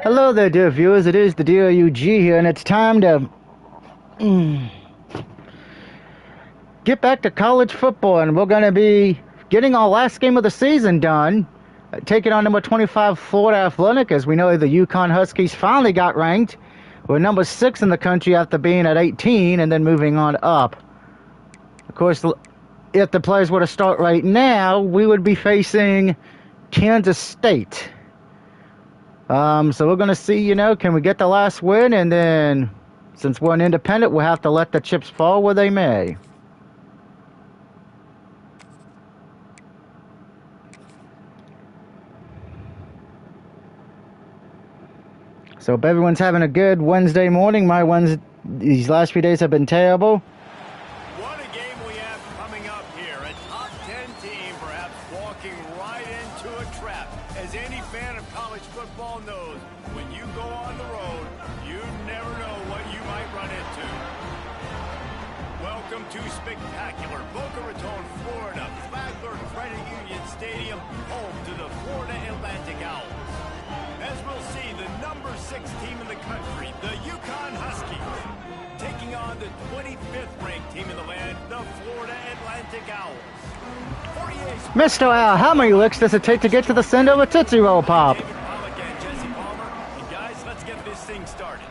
Hello there, dear viewers. It is the dear UG here, and it's time to get back to college football, and we're going to be getting our last game of the season done, taking on number 25 Florida Atlantic. As we know, the UConn Huskies finally got ranked. We're number 6 in the country after being at 18 and then moving on up. Of course, if the players were to start right now, we would be facing Kansas State. So we're going to see, can we get the last win? And then, since we're an independent, we'll have to let the chips fall where they may. So if everyone's having a good Wednesday morning, these last few days have been terrible. What a game we have coming up here. A top 10 team perhaps walking right into a trap. As any fan of college football knows, when you go on the road, you never know what you might run into. Welcome to spectacular Boca Raton, Florida, Flagler Credit Union Stadium, home to the Florida Atlantic Owls. As we'll see, the number 6 team in the country, the UConn Huskies, taking on the 25th ranked team in the land, the Florida Atlantic Owls. Mr. Al, how many licks does it take to get to the center of a Tootsie Roll Pop? David Pollock and Jesse Palmer. And guys, let's get this thing started.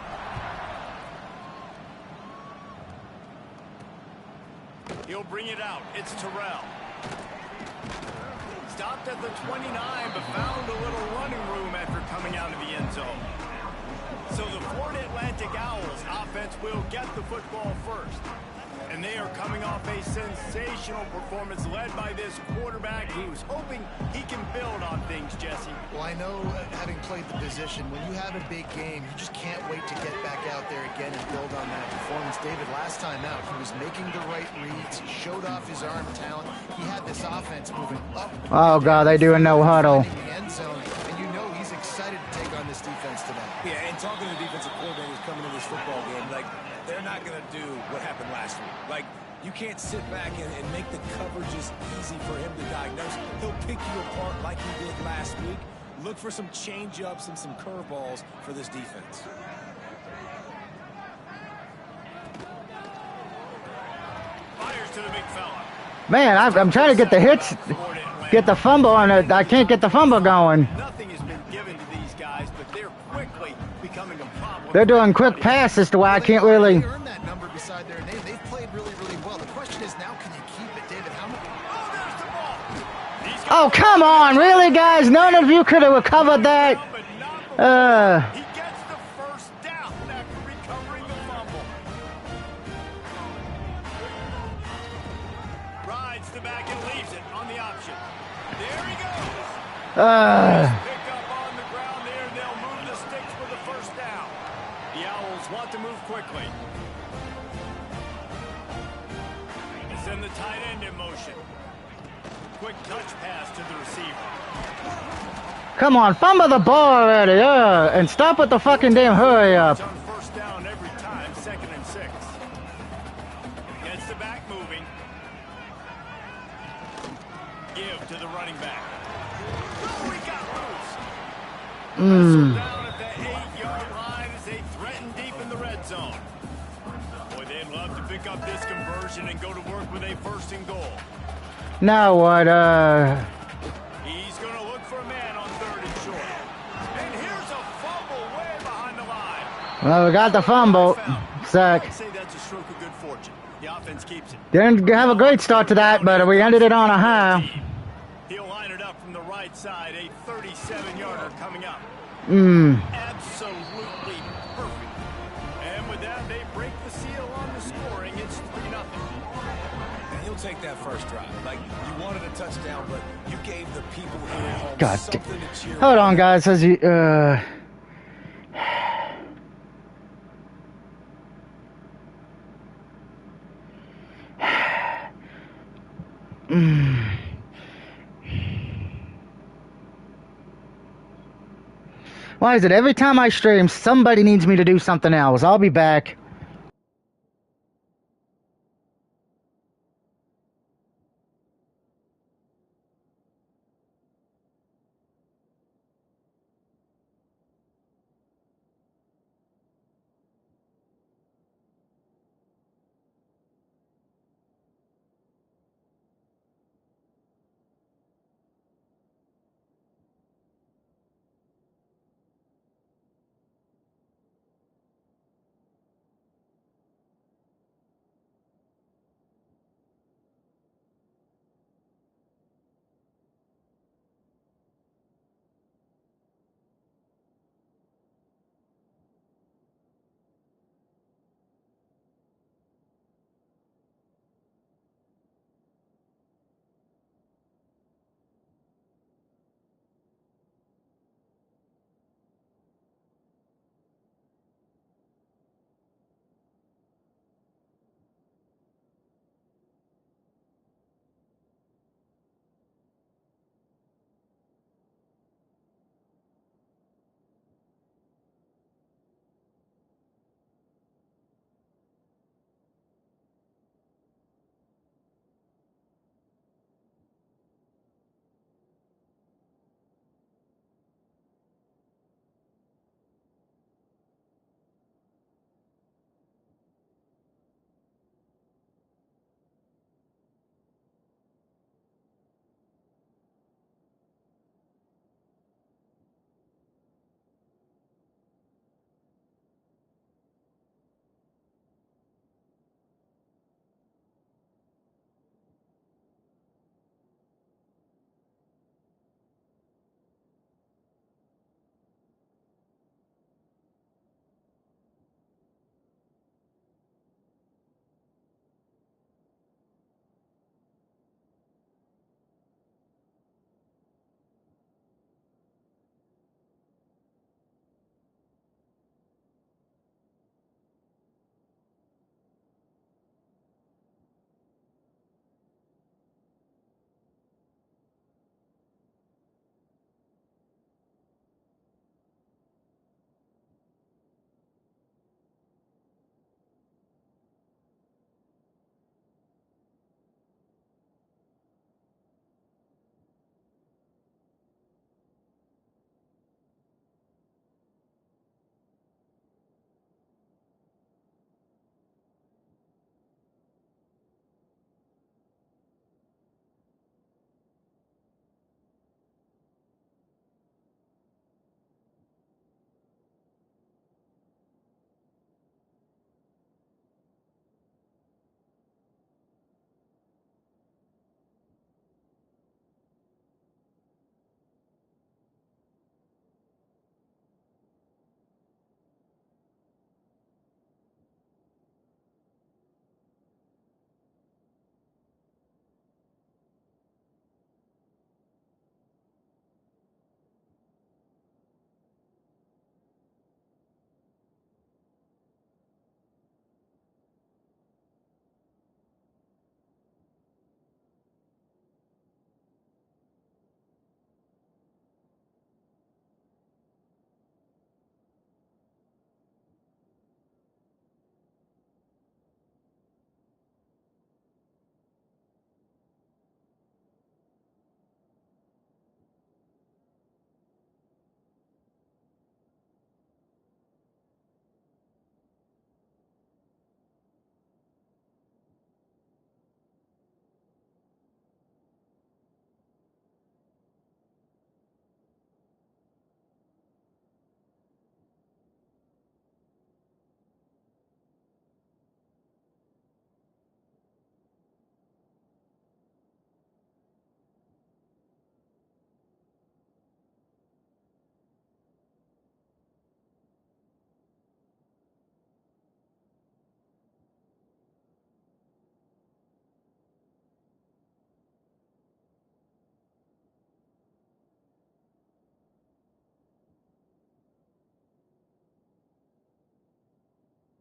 He'll bring it out. It's Terrell. Stopped at the 29, but found a little running room after coming out of the end zone. So the Florida Atlantic Owls offense will get the football first. And they are coming off a sensational performance led by this quarterback who's hoping he can build on things, Jesse. Well, I know, having played the position, when you have a big game, you just can't wait to get back out there again and build on that performance. David, last time out, he was making the right reads. He showed off his arm talent. He had this offense moving up. Oh, God, they do a no huddle. The end zone, and you know he's excited to take on this defense today. Yeah, and talking to defensive coordinators coming into this football game, like, they're not going to do what happened last week. Like, you can't sit back and make the coverages easy for him to diagnose. He'll pick you apart like he did last week. Look for some change-ups and some curveballs for this defense. Fires to the big fella. Man, I'm trying to get the hits, get the fumble on it. I can't get the fumble going. Nothing has been given to these guys, but they're quickly becoming a problem. They're doing quick passes to where I can't really. They earned that number beside their name. They've played really, really well. The question is now, can you keep it, David? How much? Oh, there's the ball. He's Oh, come on, really, guys? None of you could have recovered that. He gets the first down after recovering the fumble. Rides the back and leaves it on the option. There he goes. Pick up on the ground there. They'll move the sticks for the first down. The Owls want to move quickly. They send the tight end in motion. Quick touch pass to the receiver. Come on, fumble the ball already, and stop with the fucking damn hurry up. It's on first down every time, 2nd and 6. Gets the back moving. Give to the running back. Oh, he got loose. Down at the 8-yard line as they threaten deep in the red zone. Boy, they'd love to pick up this conversion and go to work with a 1st and goal. Now what, He's going to look for a man on 3rd and short. And here's a fumble way behind the line. Well, we got the fumble. Sack. I'd say that's a stroke of good fortune. The offense keeps it. Didn't have a great start to that, but we ended it on a high. He'll line it up from the right side. A 37-yarder coming up. Absolutely perfect. And with that, they break the seal on the scoring. It's 3-0. And he'll take that first drive. Like, you wanted a touchdown, but you gave the people here at home God something to cheer Hold on, guys. As you, Why is it every time I stream, somebody needs me to do something else? I'll be back.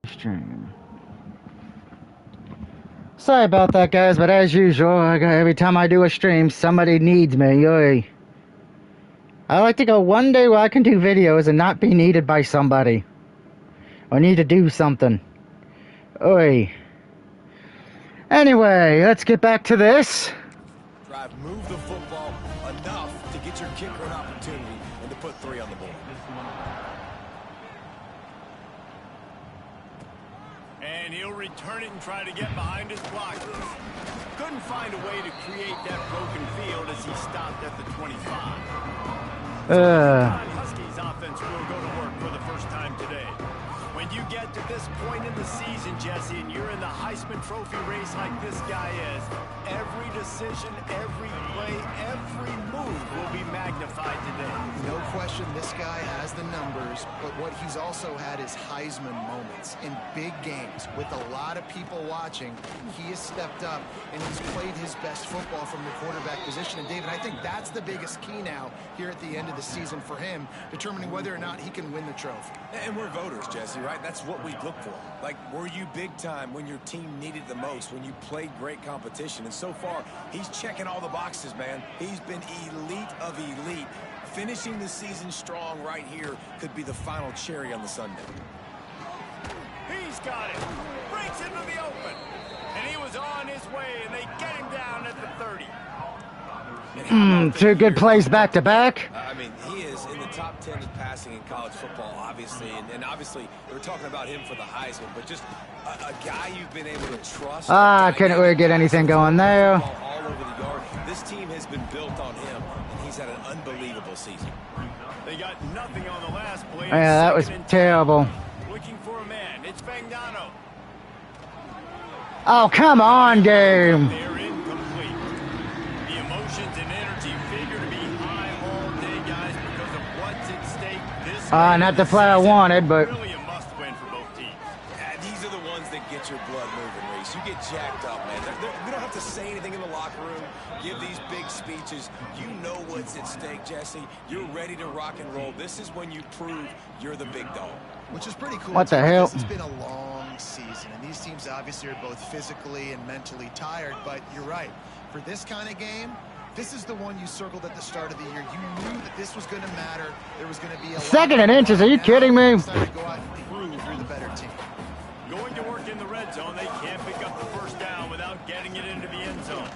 Stream. Sorry about that, guys, but as usual, every time I do a stream, somebody needs me. Oy. I like to go one day where I can do videos and not be needed by somebody. Or need to do something. Oi. Anyway, let's get back to this. Drive, move the football enough to get your kicker an opportunity and to put 3 on the board. And he'll return it and try to get behind his blockers. Couldn't find a way to create that broken field as he stopped at the 25. Huskies offense will go to work for the first time today. When you get to this point in the season, Jesse, and you're in the Heisman Trophy race like this guy is, every decision, every play, every move will be magnified today. No question this guy has the numbers, but what he's also had is Heisman moments in big games with a lot of people watching. He has stepped up and he's played his best football from the quarterback position. And David, I think that's the biggest key now here at the end of the season for him, determining whether or not he can win the trophy. And we're voters, Jesse, right? That's what we look for. Like, were you big time when your team needed the most, when you played great competition? And so far, he's checking all the boxes, man. He's been elite of elite. Finishing the season strong right here could be the final cherry on the sundae. He's got it. Breaks into the open. And he was on his way, and they get him down at the 30. 2 good plays back to back. I mean, he is in the top 10 in passing in college football, obviously. And obviously, we're talking about him for the Heisman, but just a guy you've been able to trust. Couldn't really get anything going there. All over the yard. This team has been built on him, and he's had an unbelievable season. They got nothing on the last play. Yeah, that was terrible. Looking for a man. It's Fagnano. Oh, come on, game. They're incomplete. The emotions and energy figure to be high all day, guys, because of what's at stake. This Not the play I wanted, but really a must-win for both teams. Yeah, these are the ones that get your blood moving, Reese. You get jacked up, man. We don't have to say anything in the locker room, give these big speeches. You know what's at stake, Jesse. You're ready to rock and roll. This is when you prove you're the big dog. Which is pretty cool. What the hell? It's been a long season, and these teams obviously are both physically and mentally tired, but you're right. For this kind of game, this is the one you circled at the start of the year. You knew that this was going to matter. There was going to be a second and inches. Are you kidding me? It's time to go out and prove you're the better team. Going to work in the red zone, they can't pick up the first down without getting it into the end zone.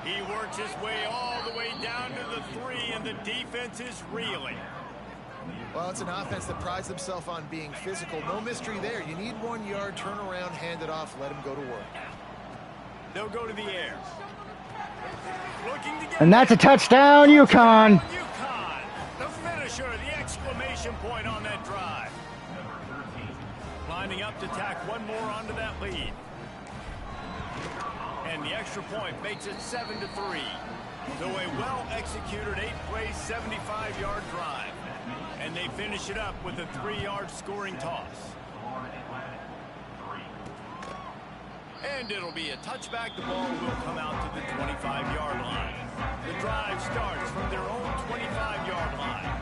He works his way all the way down to the 3, and the defense is reeling. Well, it's an offense that prides themselves on being physical. No mystery there. You need 1 yard, turn around, hand it off, let him go to work. They'll go to the air. Looking to get And that's a touchdown, UConn. UConn, the finisher, the exclamation point on that drive. Lining up to tack one more onto that lead. And the extra point makes it 7-3. So a well-executed 8-play, 75-yard drive. And they finish it up with a 3-yard scoring toss. And it'll be a touchback. The ball will come out to the 25-yard line. The drive starts from their own 25-yard line.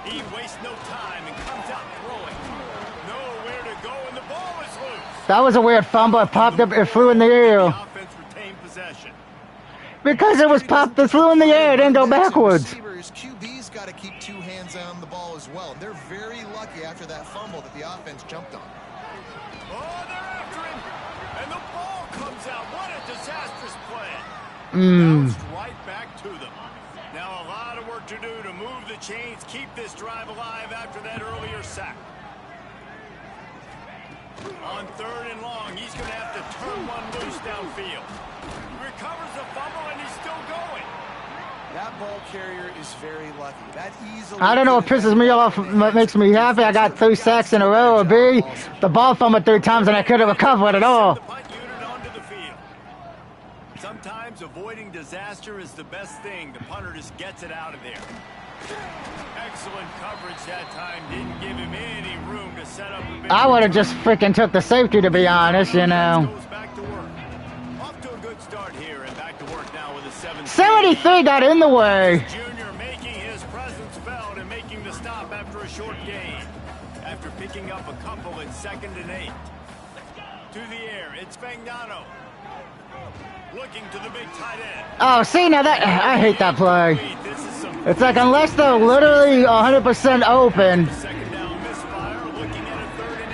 He wastes no time and comes out throwing. Nowhere to go, and the ball is loose. That was a weird fumble. It popped up. It flew in the air. The offense retained possession. Because it was popped. It flew in the air. It didn't go backwards. QB's got to keep 2 hands on the ball as well. And they're very lucky after that fumble that the offense jumped on. Oh, they're after him. And the ball comes out. What a disastrous play. Bounced right back to them. Now a lot of work to do to move the chains, keep this drive alive after that earlier sack. On 3rd and long, he's going to have to turn one loose downfield. He recovers the fumble, and he's still going. That ball carrier is very lucky. That easily. I don't know what pisses me off, what makes me happy. I got 3 sacks in a row, or B, the ball fumbled 3 times and I couldn't recover it at all. The punt unit onto the field. Sometimes avoiding disaster is the best thing. The punter just gets it out of there. Excellent coverage that time. Didn't give him any room to set up a big I would have just freaking took the safety, to be honest, you know. Goes back to work. Off to a good start here, and back to work now with a 73 got in the way. Junior making his presence felt and making the stop after a short gain. After picking up a couple at 2nd and 8. To the air, it's Fagnano. Looking to the big tight end. Oh, see, now that I hate that play. This is some It's like unless they're literally 100% open. second down misfire. Looking at a 3rd and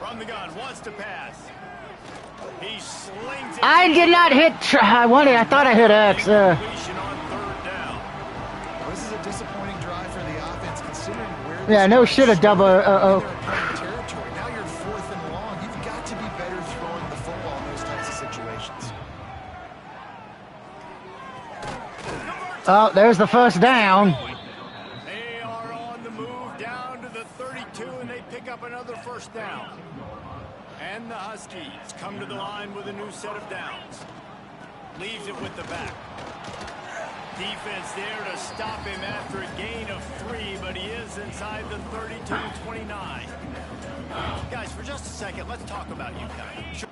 8. From the gun, wants to pass. He slings it. I did not hit. I thought I hit X. Completion on 3rd down. Well, this is a disappointing drive for the offense, considering where. Yeah, no shit. A double. Territory. Now you're 4th and long. You've got to be better throwing the football in those types of situations. Oh, there's the first down. They are on the move down to the 32, and they pick up another 1st down. And the Huskies come to the line with a new set of downs. Leaves it with the back. Defense there to stop him after a gain of 3, but he is inside the 32-29. Guys, for just a second, let's talk about UConn. Sure.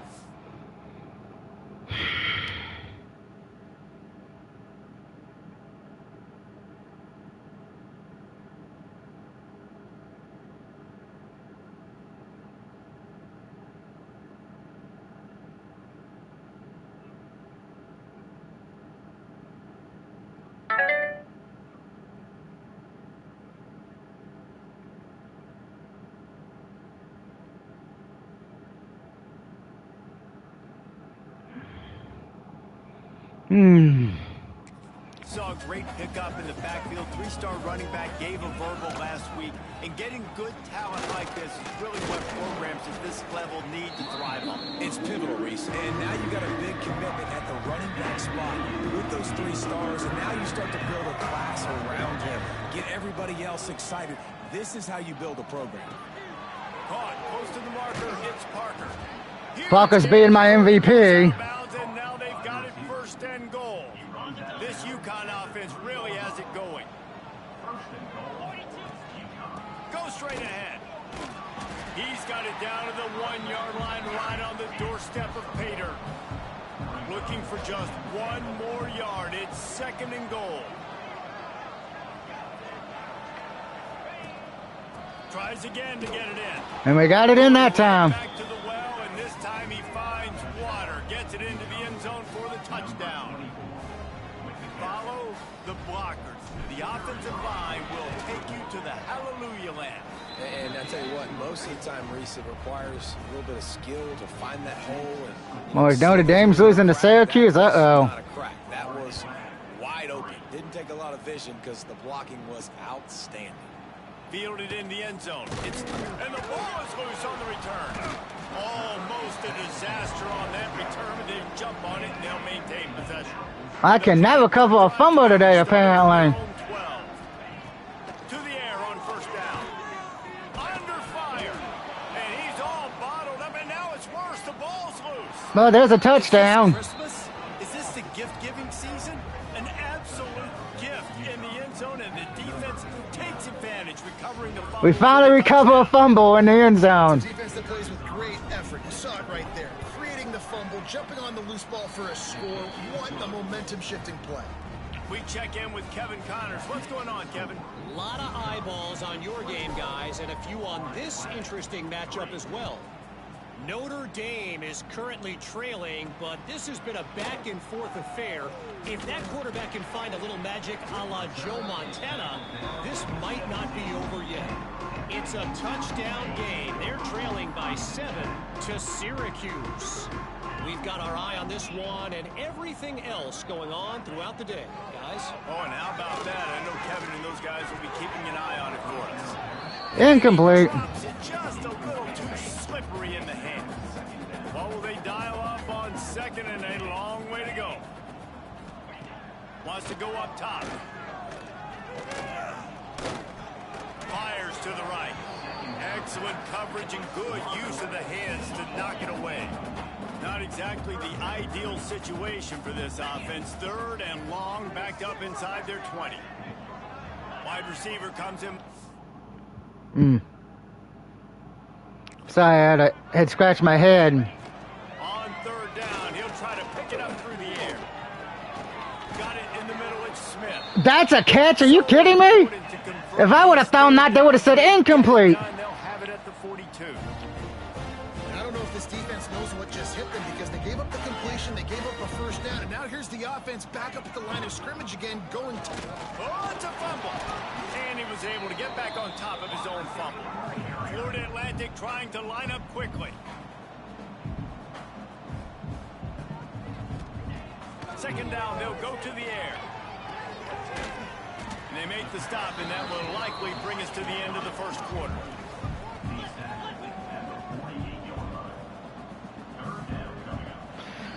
Saw a great pickup in the backfield. 3-star running back gave a verbal last week. And getting good talent like this is really what programs at this level need to thrive on. It's pivotal, Reese. And now you got a big commitment at the running back spot with those 3 stars. And now you start to build a class around him. Get everybody else excited. This is how you build a program. Caught close to the marker. It's Parker. Parker's being my MVP. And now they've got it 1st and goal. This UConn offense really has it going. Go straight ahead. He's got it down to the 1-yard line, right on the doorstep of Pater. Looking for just 1 more yard. It's 2nd and goal. Tries again to get it in. And we got it in that time. Back to the well, and this time he finds water. Gets it into the end zone for the touchdown. Follow the blockers. The offensive line will take you to the hallelujah land. And I tell you what, most of the time, Reese, it requires a little bit of skill to find that hole. And Well, Notre Dame's losing to Syracuse. Uh-oh. Not a crack. That was wide open. Didn't take a lot of vision because the blocking was outstanding. Fielded in the end zone. And the ball is loose on the return. Almost a disaster on that return, but they jump on it and they'll maintain possession. I can never cover a fumble today, apparently. 12. To the air on 1st down. Under fire. And he's all bottled up, and now it's worse. The ball's loose. Well, there's a touchdown. Christmas? Is this the gift-giving season? An absolute gift in the end zone, and the defense takes advantage, recovering the fumble. We finally recover a fumble in the end zone. Defense that plays with great effort. You saw it right there. Creating the fumble, jumping on the loose ball for a score. What a momentum-shifting play. We check in with Kevin Connors. What's going on, Kevin? A lot of eyeballs on your game, guys, and a few on this interesting matchup as well. Notre Dame is currently trailing, but this has been a back-and-forth affair. If that quarterback can find a little magic a la Joe Montana, this might not be over yet. It's a touchdown game. They're trailing by 7 to Syracuse. We've got our eye on this one and everything else going on throughout the day, guys. Oh, and how about that? I know Kevin and those guys will be keeping an eye on it for us. Incomplete. Drops it just a little too slippery in the hands. What will they dial up on 2nd and a long way to go? Wants to go up top. Fires to the right. Excellent coverage and good use of the hands to knock it away. Not exactly the ideal situation for this offense. 3rd and long, backed up inside their 20. Wide receiver comes in. Sorry, I had a head scratch my head. On 3rd down, he'll try to pick it up through the air. Got it in the middle, it's Smith. That's a catch? Are you kidding me? If I would have found that, they would have said incomplete. They'll have it at the 42. I don't know if this defense knows what just hit them because they gave up the completion, they gave up a first down, and now here's the offense back up at the line of scrimmage again, going to... Oh, it's a fumble. And he was able to get back on top of his own fumble. Florida Atlantic trying to line up quickly. Second down, they'll go to the air. And they make the stop, and that will likely bring us to the end of the first quarter.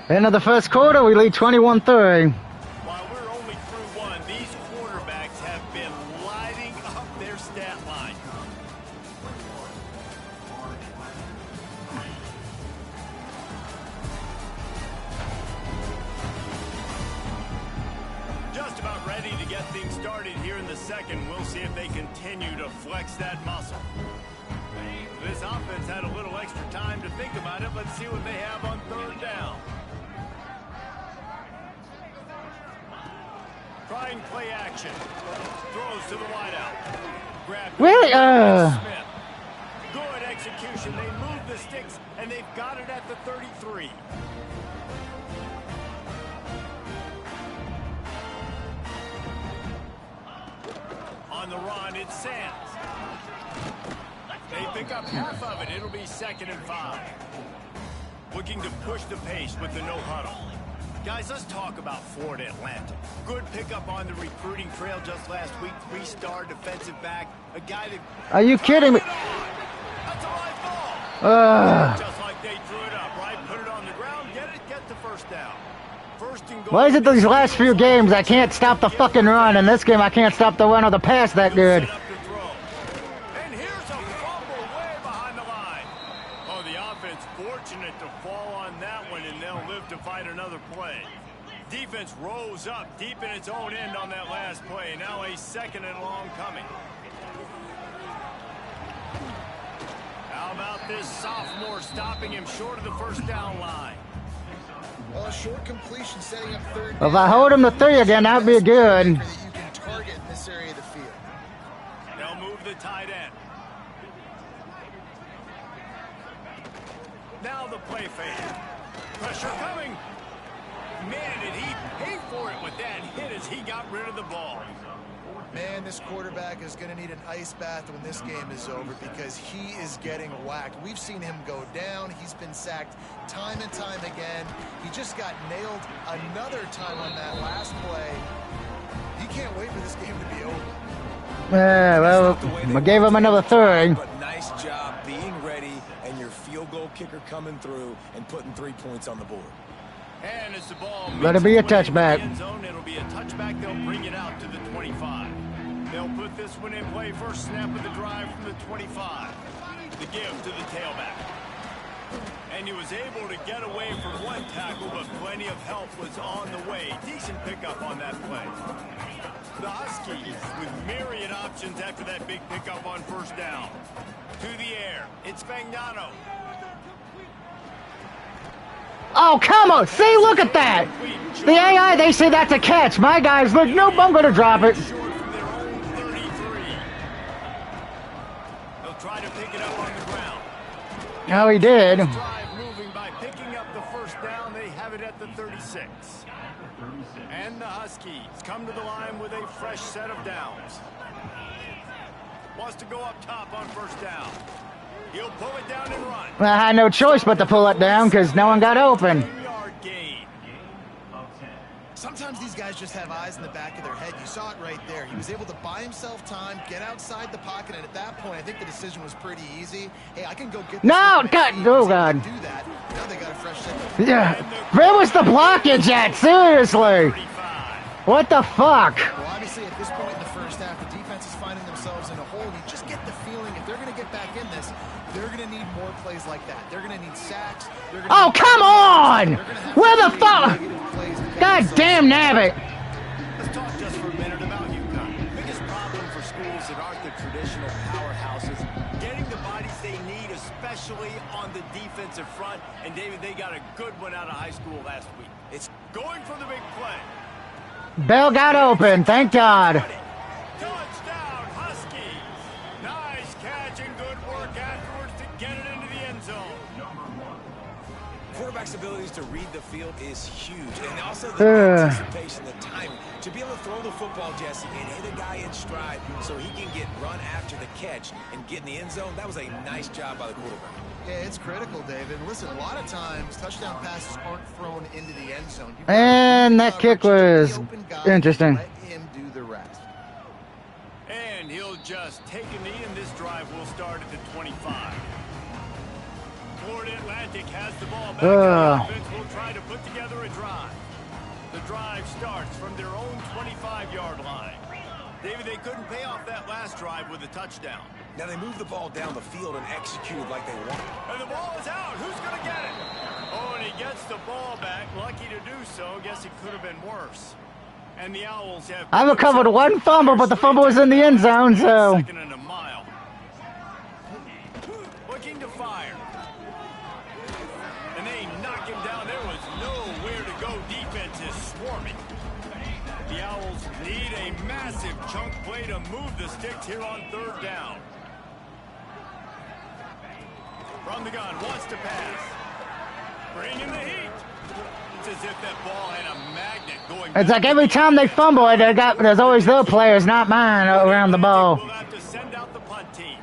End of the first quarter, we lead 21-3. While we're only through one, these quarterbacks have been lighting up their stat line. Just about ready to get things started here in the second. We'll see if they continue to flex that muscle. This offense had a little extra time to think about it. Let's see what they have on third down. Trying play action. Throws to the wideout. Grab Really? Smith. Good execution. They move the sticks, and they've got it at the 33. On the run, it's Sands. They pick up half of it. It'll be 2nd and 5. Looking to push the pace with the no huddle. Guys, let's talk about Florida Atlantic. Good pickup on the recruiting trail just last week. 3-star defensive back. A guy that... Are you kidding me? That's a live ball. Just like they drew it up, right? Put it on the ground, get the first down. First and goal. Why is it these last few games I can't stop the fucking run? In this game, I can't stop the run or the pass that good. And here's a fumble way behind the line. Oh, the offense fortunate to fall on that one, and they'll live to fight another play. Defense rose up deep in its own end on that last play. Now a 2nd and long coming. How about this sophomore stopping him short of the first down line? Well, a short completion setting up third If I hold him to 3 again, that'd be good. that you can target in this area of the field. They'll move the tight end. Now the play fake. Pressure coming. Man, did he pay for it with that hit as he got rid of the ball. Man, this quarterback is going to need an ice bath when this game is over because he is getting whacked. We've seen him go down. He's been sacked time and time again. He just got nailed another time on that last play. He can't wait for this game to be over. Yeah, well, I gave him another 3. But nice job being ready and your field goal kicker coming through and putting 3 points on the board. And as the ball Let it be a makes its way into the touchback. end zone, it'll be a touchback. They'll bring it out to the 25. They'll put this one in play. First snap of the drive from the 25. The give to the tailback. And he was able to get away from one tackle, but plenty of help was on the way. Decent pickup on that play. The Huskies with myriad options after that big pickup on first down. To the air. It's Fagnano. Oh, come on. See, look at that. The AI, they say that's a catch. My guys, look, nope, I'm going to drop it. Short from their own 33. They'll try to pick it up on the ground. Oh, he did. Drive moving by picking up the first down. They have it at the 36. And the Huskies come to the line with a fresh set of downs. Wants to go up top on first down. He'll pull it down and run. I had no choice but to pull it down because no one got open. 10-yard gain. Sometimes these guys just have eyes in the back of their head. You saw it right there. He was able to buy himself time, get outside the pocket, and at that point, I think the decision was pretty easy. Hey, I can go get this No, with my God, feet. oh, He was able God. to do that. Now they got a fresh set. Yeah. Where was the blockage at? Seriously. 35. What the fuck? Well, obviously, at this point in the first half, the defense is finding themselves in a hole. You just get the feeling if they're going to get back in this, they're going to need more plays like that. They're going to need sacks. They're gonna Oh, need come on! They're gonna have Where to the create fuck? negative plays to get God themselves damn nabbit. Let's talk just for a minute about UConn. Biggest problem for schools that aren't the traditional powerhouses, getting the bodies they need, especially on the defensive front. And David, they got a good one out of high school last week. It's going for the big play. Bell got open, thank God. Touchdown, Huskies. Nice catch and good work afterwards to get it into the end zone. abilities to read the field is huge. And also the anticipation, the timing. To be able to throw the football, Jesse, and hit a guy in stride so he can get run after the catch and get in the end zone, that was a nice job by the quarterback. Yeah, it's critical, David. Listen, a lot of times touchdown passes aren't thrown into the end zone. And that kick was interesting. Let him do the rest. And he'll just take a knee, and this drive will start at the 25. Florida Atlantic has the ball back. The offense will try to put together a drive. The drive starts from their own 25-yard line. David, they couldn't pay off that last drive with a touchdown. Now they moved the ball down the field and executed like they wanted. And the ball is out. Who's going to get it? Oh, and he gets the ball back. Lucky to do so. Guess it could have been worse. And the Owls have... I've recovered one fumble, but the fumble was in the end zone, so... Second and a mile. Looking to fire. And they knock him down. There was nowhere to go. Defense is swarming. The Owls need a massive chunk play to move the sticks here on third down. From the gun, wants to pass. Bringing the heat. It's as if that ball had a magnet going. It's like every time they fumble it, there's always their players, not mine, around the ball. We'll have to send out the punt team.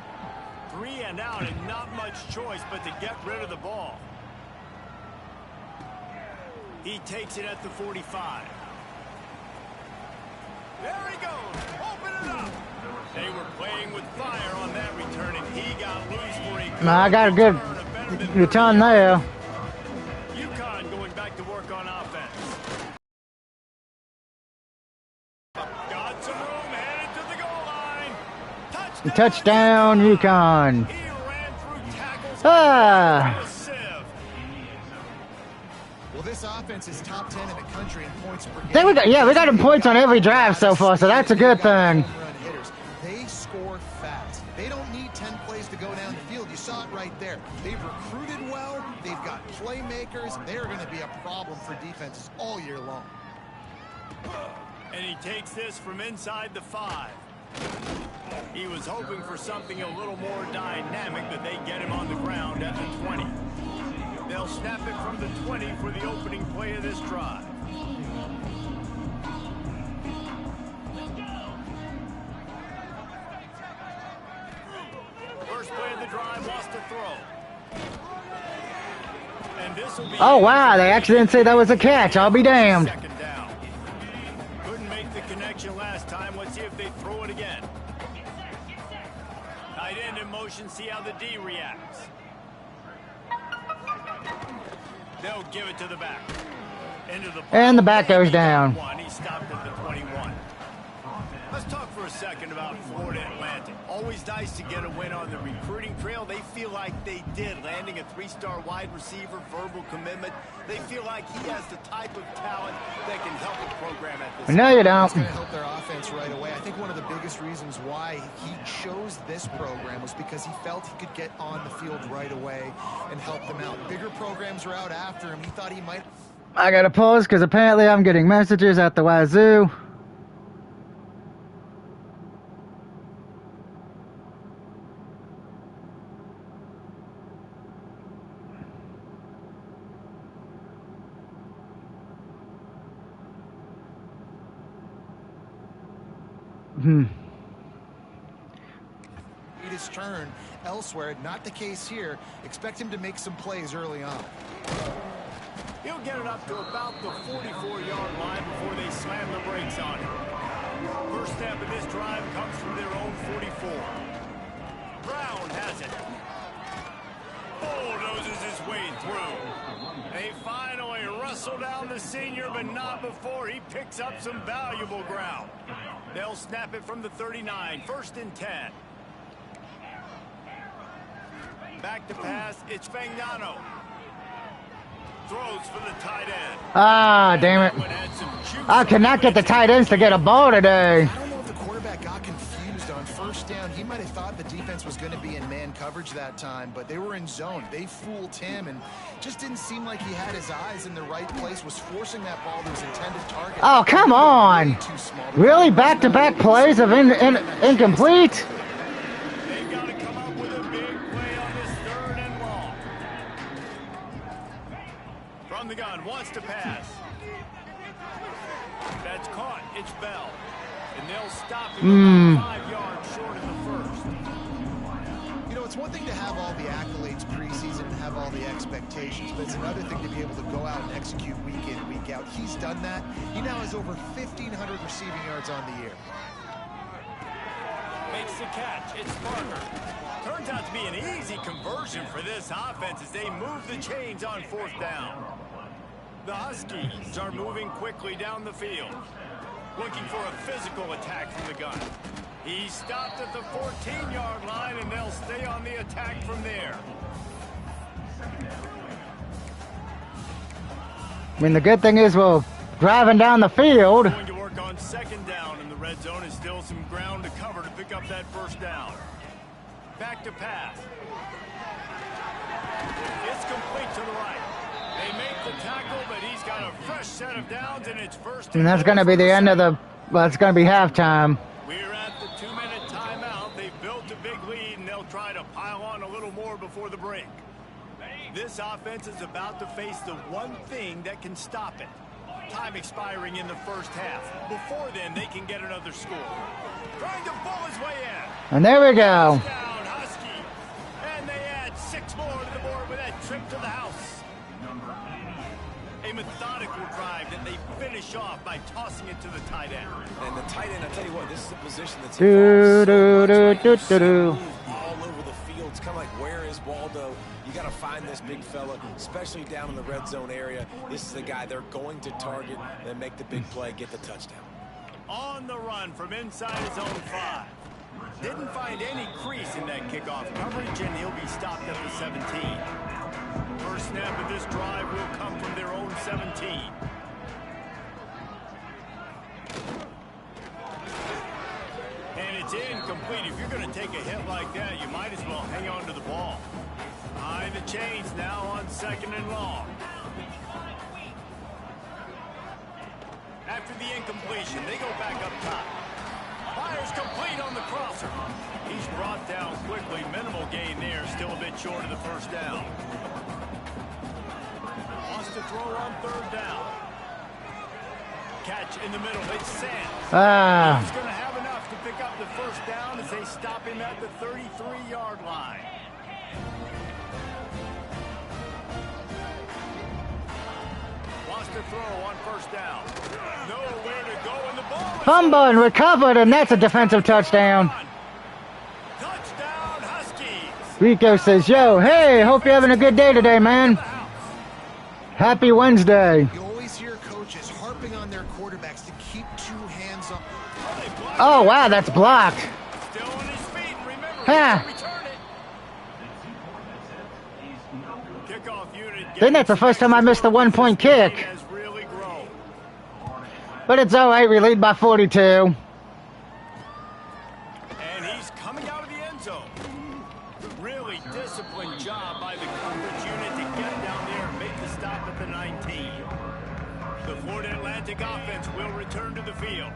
3 and out and not much choice but to get rid of the ball. He takes it at the 45. There he goes. Open it up. They were playing with fire on that return, and he got loose for a good I got a good return there. UConn going back to work on offense. Got some room, headed to the goal line. Touchdown, UConn. He ran through tackles. Ah. Well, this offense is top 10 in the country in points per game. There we go. Yeah, we got him points on every drive so far, so that's a good thing. They score fast. They don't need 10 plays to go down the field. You saw it right there. They've recruited well. They've got playmakers. They're going to be a problem for defenses all year long. And he takes this from inside the 5. He was hoping for something a little more dynamic, but they get him on the ground at the 20. They'll snap it from the 20 for the opening play of this drive. First play of the drive, wants to throw. And this will be... Oh, wow, they actually didn't say that was a catch. I'll be damned. Second down. Couldn't make the connection last time. Let's see if they throw it again. Tight end in motion, see how the D reacts. They'll give it to the back. And the back goes down. He stopped at the 21. Let's talk for a second about Florida Atlantic. Always nice to get a win on the recruiting trail. They feel like they did, landing a 3-star wide receiver, verbal commitment. They feel like he has the type of talent that can help the program at this No, you don't. It's going to help their offense right away. I think one of the biggest reasons why he chose this program was because he felt he could get on the field right away and help them out. Bigger programs are out after him. He thought he might... I gotta pause because apparently I'm getting messages at the wazoo. His turn elsewhere. Not the case here. Expect him to make some plays early on. He'll get it up to about the 44-yard line before they slam the brakes on him. First step of this drive comes from their own 44. Brown has it. Bulldozes his way through. They finally wrestle down the senior, but not before he picks up some valuable ground. They'll snap it from the 39. First and 10. Back to pass. It's Fagnano. Throws for the tight end. Ah, damn it. I cannot get the tight ends to get a ball today. I don't know if the quarterback got confused on first down. He might have thought the defense was going to be in man coverage that time, but they were in zone. They fooled him and just didn't seem like he had his eyes in the right place, was forcing that ball to his intended target. Oh, come on. Really? Back-to-back plays of incomplete? They've got to come up with a big play on this 3rd and long. That's caught. It's Bell. And they'll stop him about 5 yards short of the first. You know, it's one thing to have all the accolades preseason and have all the expectations, but it's another thing to be able to go out and execute week in, week out. He's done that. He now has over 1,500 receiving yards on the year. Makes the catch. It's Parker. Turns out to be an easy conversion for this offense as they move the chains on 4th down. The Huskies are moving quickly down the field, looking for a physical attack from the gun. He's stopped at the 14-yard line, and they'll stay on the attack from there. I mean, the good thing is we're driving down the field. Going to work on 2nd down in the red zone. Is still some ground to cover to pick up that 1st down. Back to pass. It's complete to the right. They make the tackle, but he's got a fresh set of downs, and it's 1st. And that's going to be the end of the, well, it's going to be halftime. We're at the 2-minute timeout. They've built a big lead, and they'll try to pile on a little more before the break. This offense is about to face the one thing that can stop it. Time expiring in the 1st half. Before then, they can get another score. Trying to pull his way in. And there we go. Down, Husky. And they add 6 more to the board with that trip to the house. A methodical drive that they finish off by tossing it to the tight end. And the tight end, I tell you what, this is a position that's Do, do, do, do, involved so do, much. do. All over the field. It's kind of like, where is Waldo? You got to find this big fella, especially down in the red zone area. This is the guy they're going to target and make the big play, get the touchdown. On the run from inside his own 5. Didn't find any crease in that kickoff coverage, and he'll be stopped at the 17. First snap of this drive will come from their own 17. And it's incomplete. If you're going to take a hit like that, you might as well hang on to the ball. High the chains now on 2nd and long. After the incompletion, they go back up top. Fires complete on the crosser. He's brought down quickly. Minimal gain there. Still a bit short of the 1st down. Wants to throw on 3rd down. Catch in the middle. It's Sam. He's going to have enough to pick up the 1st down as they stop him at the 33-yard line. Wants to throw on 1st down. Nowhere to go, and the ball is Fumble and recovered, and that's a defensive touchdown. Touchdown, Huskies. Rico says, yo, hey, hope you're having a good day today, man. Happy Wednesday. You always hear coaches harping on their quarterbacks to keep 2 hands on. Oh, wow, that's blocked. Still on his feet. Remember, Ha. return it. Kickoff unit. I think that's the first time I missed the 1-point kick. Has really grown. But it's all right, we lead by 42. And he's coming out of the end zone. Really disciplined job by the coverage unit to get down there and make the stop at the 19. The Florida Atlantic offense will return to the field.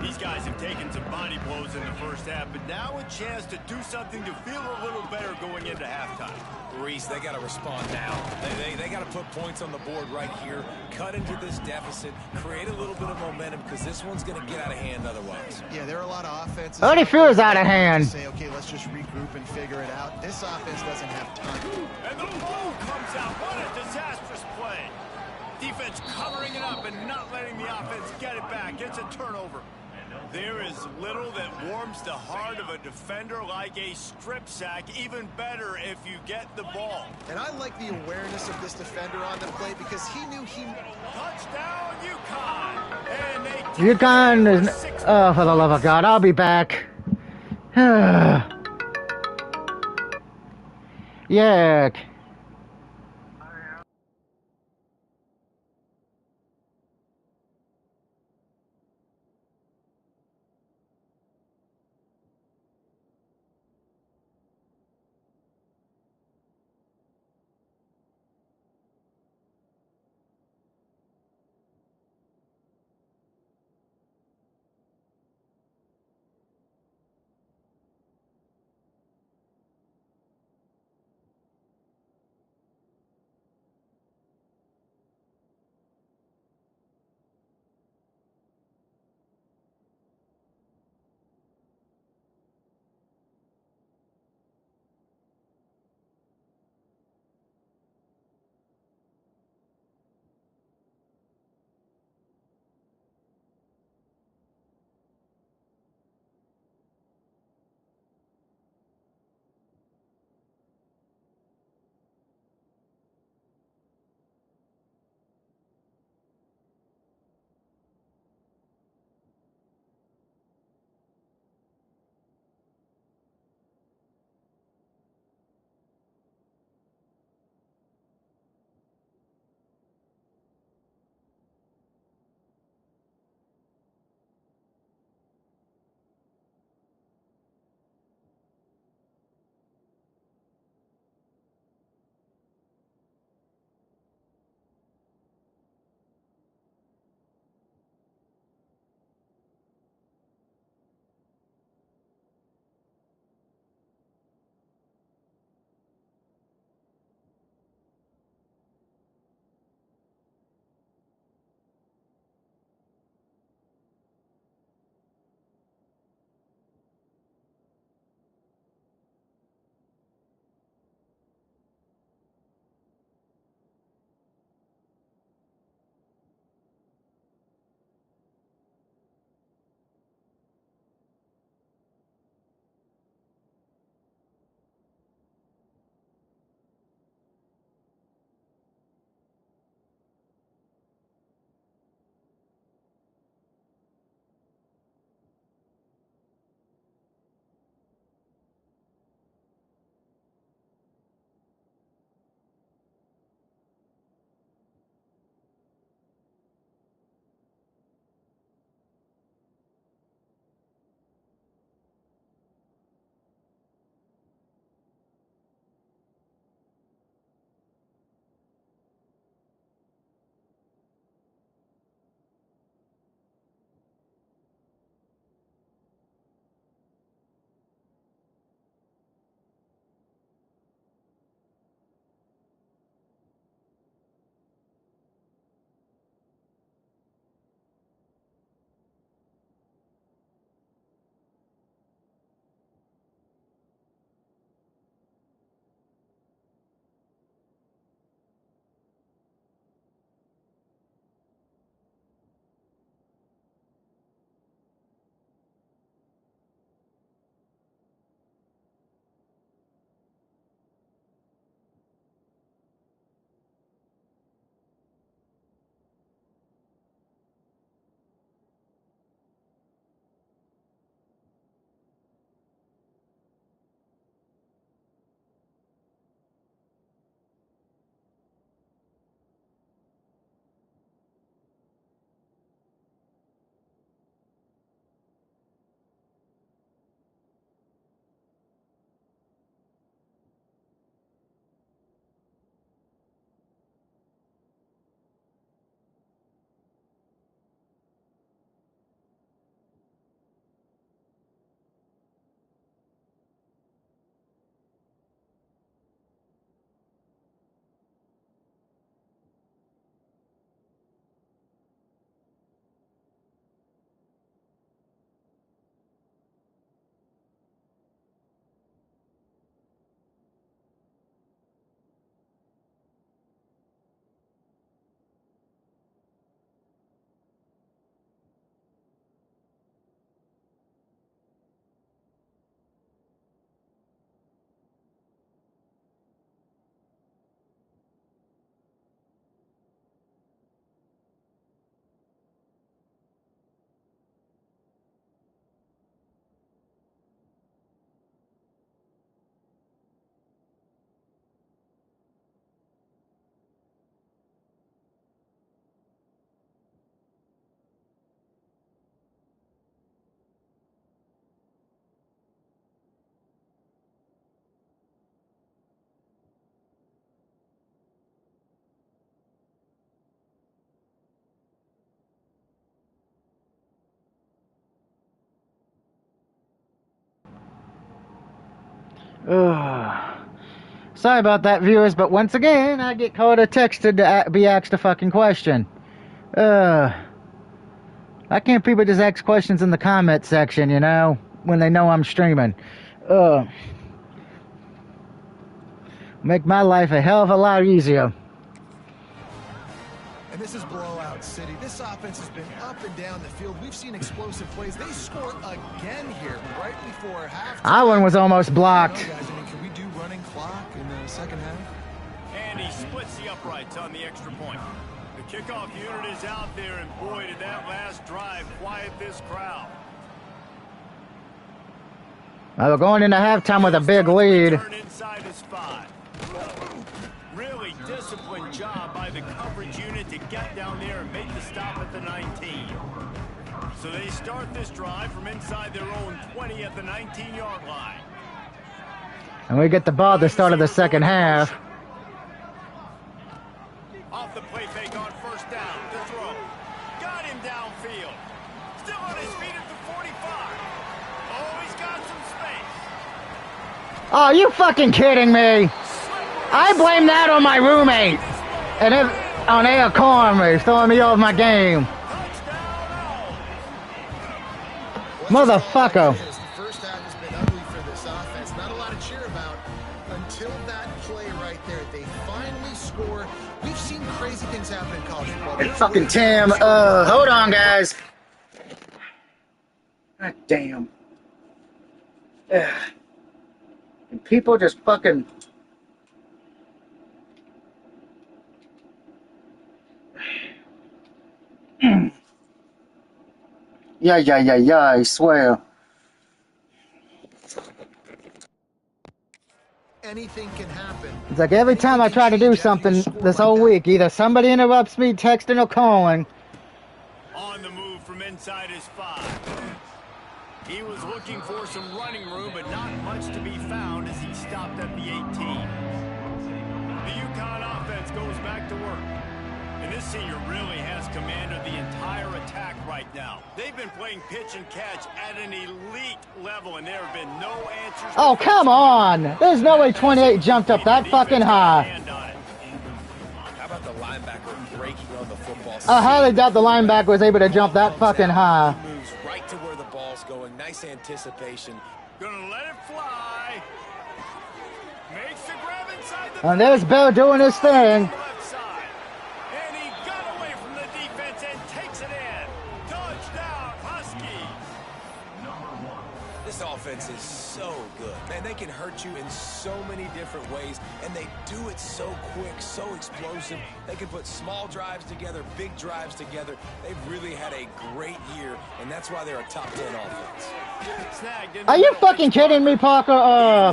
These guys have taken some body blows in the 1st half, but now a chance to do something to feel a little better going into halftime. Reese, they got to respond now. They got to put points on the board right here, cut into this deficit, create a little bit of momentum, because this one's going to get out of hand otherwise. Yeah, there are a lot of offenses. Already feels out of hand. Say, okay, let's just regroup and figure it out. This offense doesn't have time. And the ball comes out. What a disastrous play. Defense covering it up and not letting the offense get it back. It's a turnover. There is little that warms the heart of a defender like a strip sack. Even better if you get the ball. And I like the awareness of this defender on the play because he knew he... Touchdown, UConn. And they UConn is, oh, for the love of God, I'll be back. Yuck. Ugh. Sorry about that, viewers, but once again, I get called or texted to be asked a fucking question. Why can't people just ask questions in the comment section, you know, when they know I'm streaming? Make my life a hell of a lot easier. And this is blowout city. This offense has been up and down the field. We've seen explosive plays. They score again here right before halftime. That one was almost blocked. Guys, I mean, can we do running clock in the second half? And he splits the uprights on the extra point. The kickoff unit is out there, and boy, did that last drive quiet this crowd. We're going into halftime with a big lead. Inside his 5. Really disciplined job by the coverage unit to get down there and make the stop at the 19. So they start this drive from inside their own 20 at the 19-yard line. And we get the ball at the start of the second half. Off the play fake on first down. The throw. Got him downfield. Still on his feet at the 45. Oh, he's got some space. Oh, you fucking kidding me? I blame that on my roommate. And on Air Cornway, throwing me off my game. Motherfucker. The first half has been ugly for this offense. Not a lot to cheer about until that play right there. They finally score. We've seen crazy things happen in college football. And fucking Tim, hold on, guys. God damn. Ugh. And people just fucking... Yeah, I swear. Anything can happen. It's like every time I try to do something this whole week, either somebody interrupts me texting or calling. On the move from inside his 5. He was looking for some running room, but not much to be found as he stopped at the 18. The UConn offense goes back to work. And this senior really has command of the entire attack right now. They've been playing pitch and catch at an elite level, and there have been no answers. Oh, come on! There's no way 28 jumped up that fucking high. How about the linebacker breaking on the football? I highly doubt the linebacker was able to jump that fucking high. Moves right to where the ball's going. Nice anticipation. Gonna let it fly. Makes the grab inside the... And there's Bill doing his thing. This offense is so good. Man, they can hurt you in so many different ways, and they do it so quick, so explosive. They can put small drives together, big drives together. They've really had a great year, and that's why they're a top 10 offense. Are you fucking kidding me, Parker?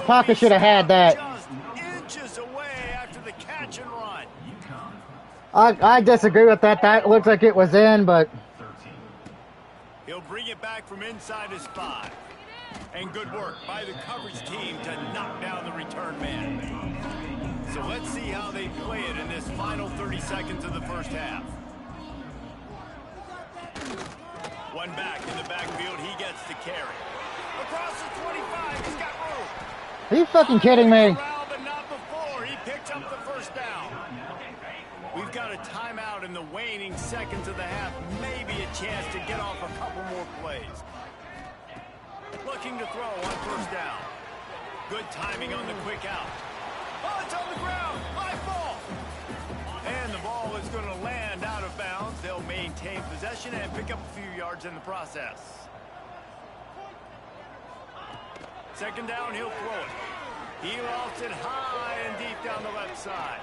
Parker should have had that. Just inches away after the catch and run. I disagree with that. That looks like it was in, but... He'll bring it back from inside his 5. And good work by the coverage team to knock down the return man. So let's see how they play it in this final 30 seconds of the first half. One back in the backfield, he gets the carry. Across the 25, he's got room. Are you fucking kidding me? Around, but not before. He picks up the first down. We've got a timeout in the waning seconds of the half. Maybe a chance to get off a couple more plays. Looking to throw on first down. Good timing on the quick out. Oh, it's on the ground. High ball. And the ball is going to land out of bounds. They'll maintain possession and pick up a few yards in the process. Second down, he'll throw it. He lofts it high and deep down the left side.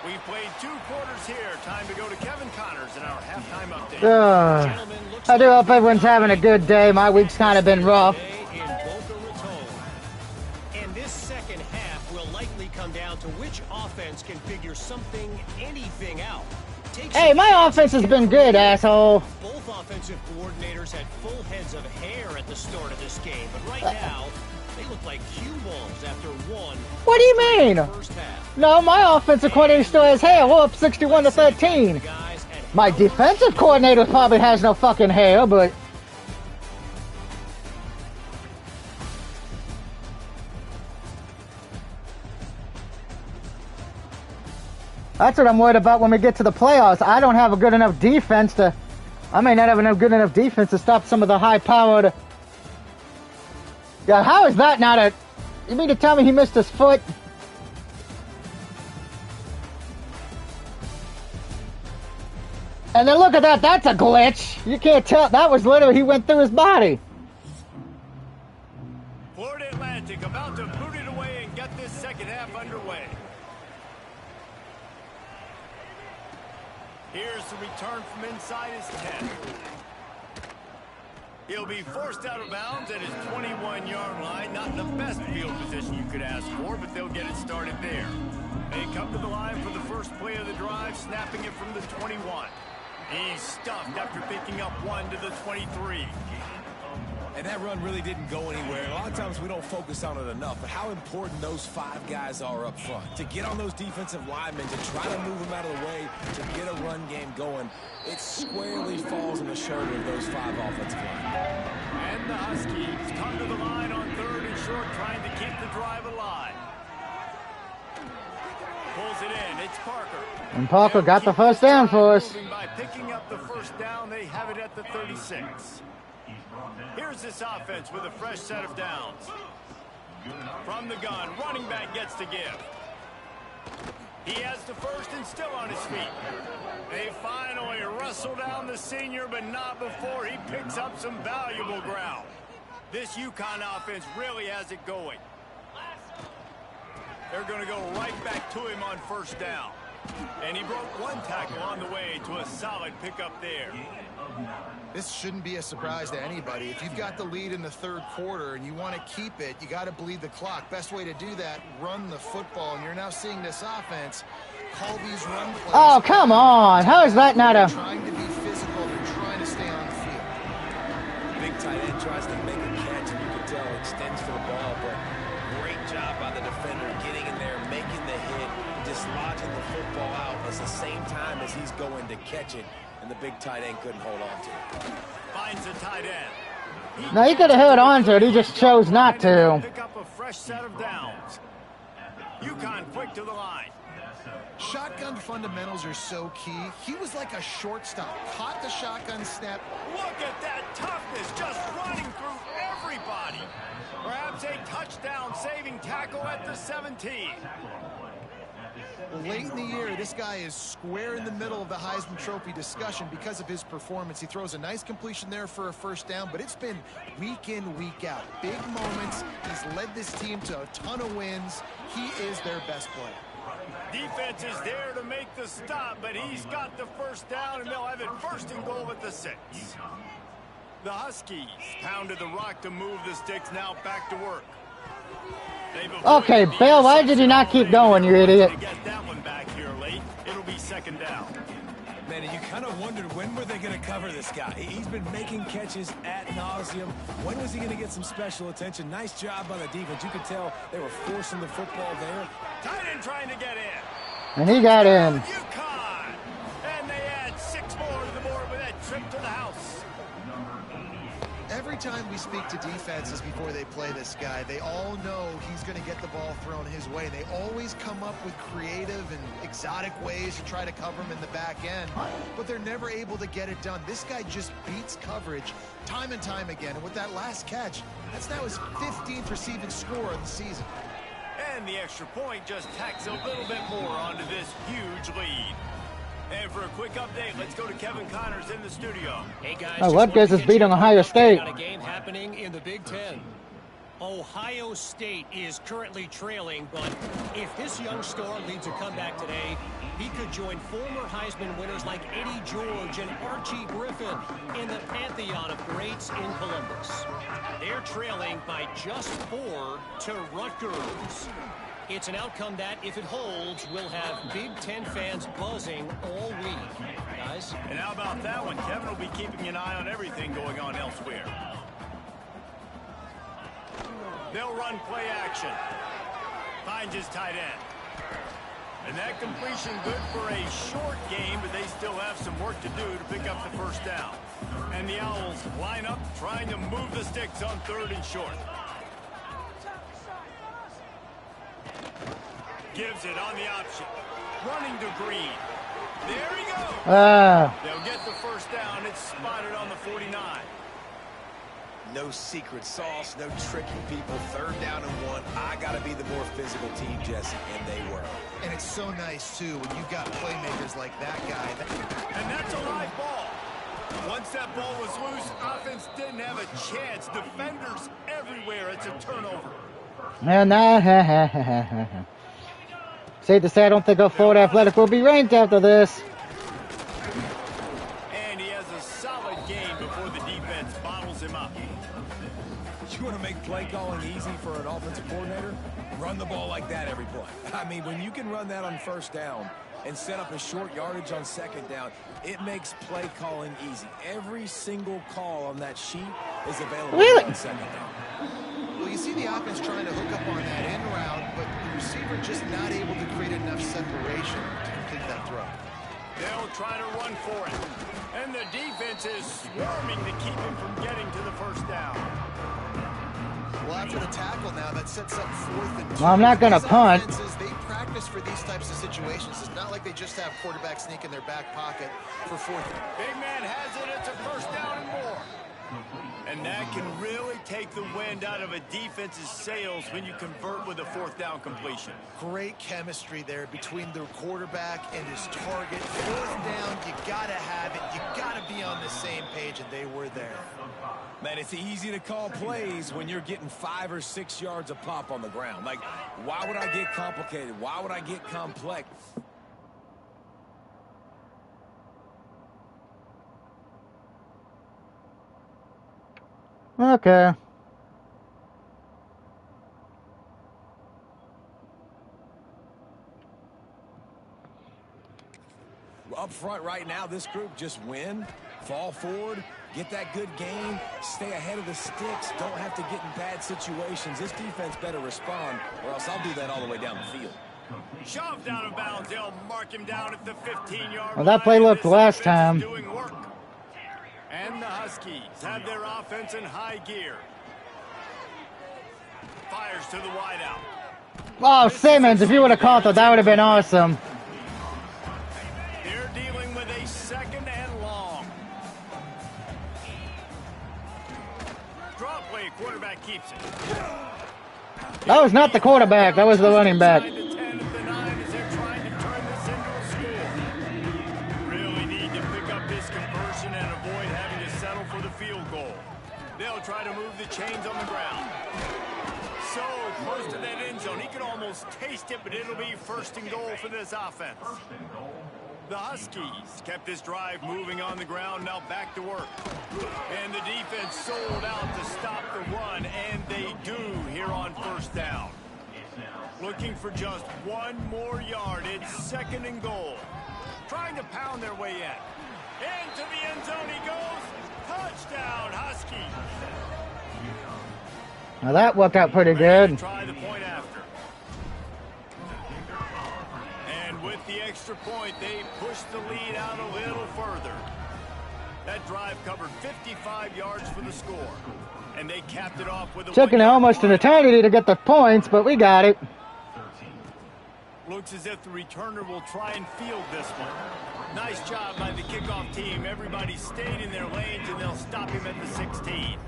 We've played 2 quarters here. Time to go to Kevin Connors in our halftime update. I do hope everyone's having a good day. My week's kind of been rough. And this second half will likely come down to which offense can figure anything out. Hey, my offense has been good, asshole. Both offensive coordinators had full heads of hair at the start of this game, but right now, they look like cue balls after one. What do you mean? No, my offensive coordinator still has hair. We're up 61-13. My defensive coordinator probably has no fucking hair, but... That's what I'm worried about when we get to the playoffs. I don't have a good enough defense to... I may not have a good enough defense to stop some of the high-powered... Yeah, how is that not a... You mean to tell me he missed his foot? And then look at that. That's a glitch. You can't tell. That was literally... He went through his body. Florida Atlantic about to boot it away and get this second half underway. Here's the return from inside his 10. He'll be forced out of bounds at his 21-yard line. Not in the best field position you could ask for, but they'll get it started there. They come to the line for the first play of the drive, snapping it from the 21. He's stuffed after picking up one to the 23. And that run really didn't go anywhere. And a lot of times we don't focus on it enough, but how important those 5 guys are up front. To get on those defensive linemen, to try to move them out of the way, to get a run game going, it squarely falls on the shoulder of those 5 offensive linemen. And the Huskies come to the line on 3rd and short, trying to keep the drive alive. Pulls it in. It's Parker. And Parker got the first down for us. By picking up the first down, they have it at the 36. Here's this offense with a fresh set of downs. From the gun, running back gets to give. He has the first and still on his feet. They finally wrestle down the senior, but not before he picks up some valuable ground. This UConn offense really has it going. They're going to go right back to him on first down. And he broke one tackle on the way to a solid pickup there. This shouldn't be a surprise to anybody. If you've got the lead in the 3rd quarter and you want to keep it, you got to bleed the clock. Best way to do that, run the football. And you're now seeing this offense call these run plays. Oh, come on. How is that not a... Trying to be physical. They're trying to stay on the field. Big tight end tries to make a catch, and you can tell extends for the ball, but great job by the defender getting in there, making the hit, dislodging the football out at the same time as he's going to catch it. And the big tight end couldn't hold on to it. Finds a tight end. No, he could have held on to it. He just chose not to. Pick up a fresh set of downs. UConn quick to the line. Shotgun fundamentals are so key. He was like a shortstop. Caught the shotgun snap. Look at that toughness, just running through everybody. Perhaps a touchdown-saving tackle at the 17. Late in the year, this guy is square in the middle of the Heisman Trophy discussion because of his performance. He throws a nice completion there for a first down, but it's been week in, week out. Big moments. He's led this team to a ton of wins. He is their best player. Defense is there to make the stop, but he's got the first down, and they'll have it 1st and goal at the 6. The Huskies pounded the rock to move the sticks, now back to work. Okay, Bill, why did you not keep going, you idiot? Get that one back here late. It'll be 2nd down. Man, you kind of wondered when were they going to cover this guy. He's been making catches ad nauseum. When was he going to get some special attention? Nice job by the defense. You could tell they were forcing the football there. Tight end trying to get in. And he got in. UConn. And they add 6 more to the board with that trip to the house. Every time we speak to defenses before they play this guy, they all know he's going to get the ball thrown his way. They always come up with creative and exotic ways to try to cover him in the back end, but they're never able to get it done. This guy just beats coverage time and time again. And with that last catch, that's now his 15th receiving score of the season. And the extra point just tacks a little bit more onto this huge lead. And for a quick update, let's go to Kevin Connors in the studio. Hey guys, Oh, Rutgers is beating Ohio State. A game happening in the Big Ten. Ohio State is currently trailing, but if this young star leads a comeback today, he could join former Heisman winners like Eddie George and Archie Griffin in the pantheon of greats in Columbus. They're trailing by just 4 to Rutgers. It's an outcome that, if it holds, will have Big Ten fans buzzing all week. Guys? And how about that one? Kevin will be keeping an eye on everything going on elsewhere. They'll run play action. Finds his tight end. And that completion good for a short game, but they still have some work to do to pick up the first down. And the Owls line up trying to move the sticks on 3rd and short. Gives it on the option. running to Green. There he goes. They'll get the first down. It's spotted on the 49. No secret sauce, no tricking people. 3rd down and 1. I got to be the more physical team, Jesse, and they were. And it's so nice, too, when you've got playmakers like that guy. And that's a live ball. Once that ball was loose, offense didn't have a chance. Defenders everywhere. It's a turnover. And safe to say, I don't think a Florida Athletic will be ranked after this. And he has a solid game before the defense bottles him up. You want to make play calling easy for an offensive coordinator? Run the ball like that every play. I mean, when you can run that on 1st down and set up a short yardage on 2nd down, it makes play calling easy. Every single call on that sheet is available on 2nd down. Well, you see the offense trying to hook up on that end route, but the receiver just not able to create enough separation to complete that throw. They'll try to run for it. And the defense is swarming to keep him from getting to the first down. Well, after the tackle now, that sets up 4th and 2. Well, I'm not going to punt. They practice for these types of situations. It's not like they just have quarterback sneak in their back pocket for 4th. Big man has it. It's a first down and more. And that can really take the wind out of a defense's sails when you convert with a 4th down completion. Great chemistry there between the quarterback and his target. 4th down, you got to have it. You got to be on the same page, and they were there. Man, it's easy to call plays when you're getting 5 or 6 yards a pop on the ground. Like, why would I get complicated? Why would I get complex? Okay. Up front right now, this group just win, fall forward, get that good gain, stay ahead of the sticks, don't have to get in bad situations. This defense better respond, or else I'll do that all the way down the field. Shoved out of bounds. They'll mark him down at the 15-yard line. Well, that play looked last time. Doing work. And the Huskies have their offense in high gear. Fires to the wideout. Oh, Simmons, if you would have caught that would have been awesome. They're dealing with a 2nd and long. Draw play, quarterback keeps it. That was not the quarterback, that was the running back. The 10 at the 9 as they're trying to turn this into a score. Really need to pick up this conversion and avoid having to settle for the field goal. They'll try to move the chains on the ground. So close to that end zone. He can almost taste it, but it'll be 1st and goal for this offense. The Huskies kept this drive moving on the ground, now back to work. And the defense sold out to stop the run, and they do here on 1st down. Looking for just 1 more yard. It's 2nd and goal. Trying to pound their way in. Into the end zone he goes. Touchdown, Huskies. Now that worked out pretty good. Try the point after. And with the extra point, they push the lead out a little further. That drive covered 55 yards for the score. And they capped it off with a Took it almost an eternity to get the points, but we got it. Looks as if the returner will try and field this one. Nice job by the kickoff team. Everybody stayed in their lanes, and they'll stop him at the 16.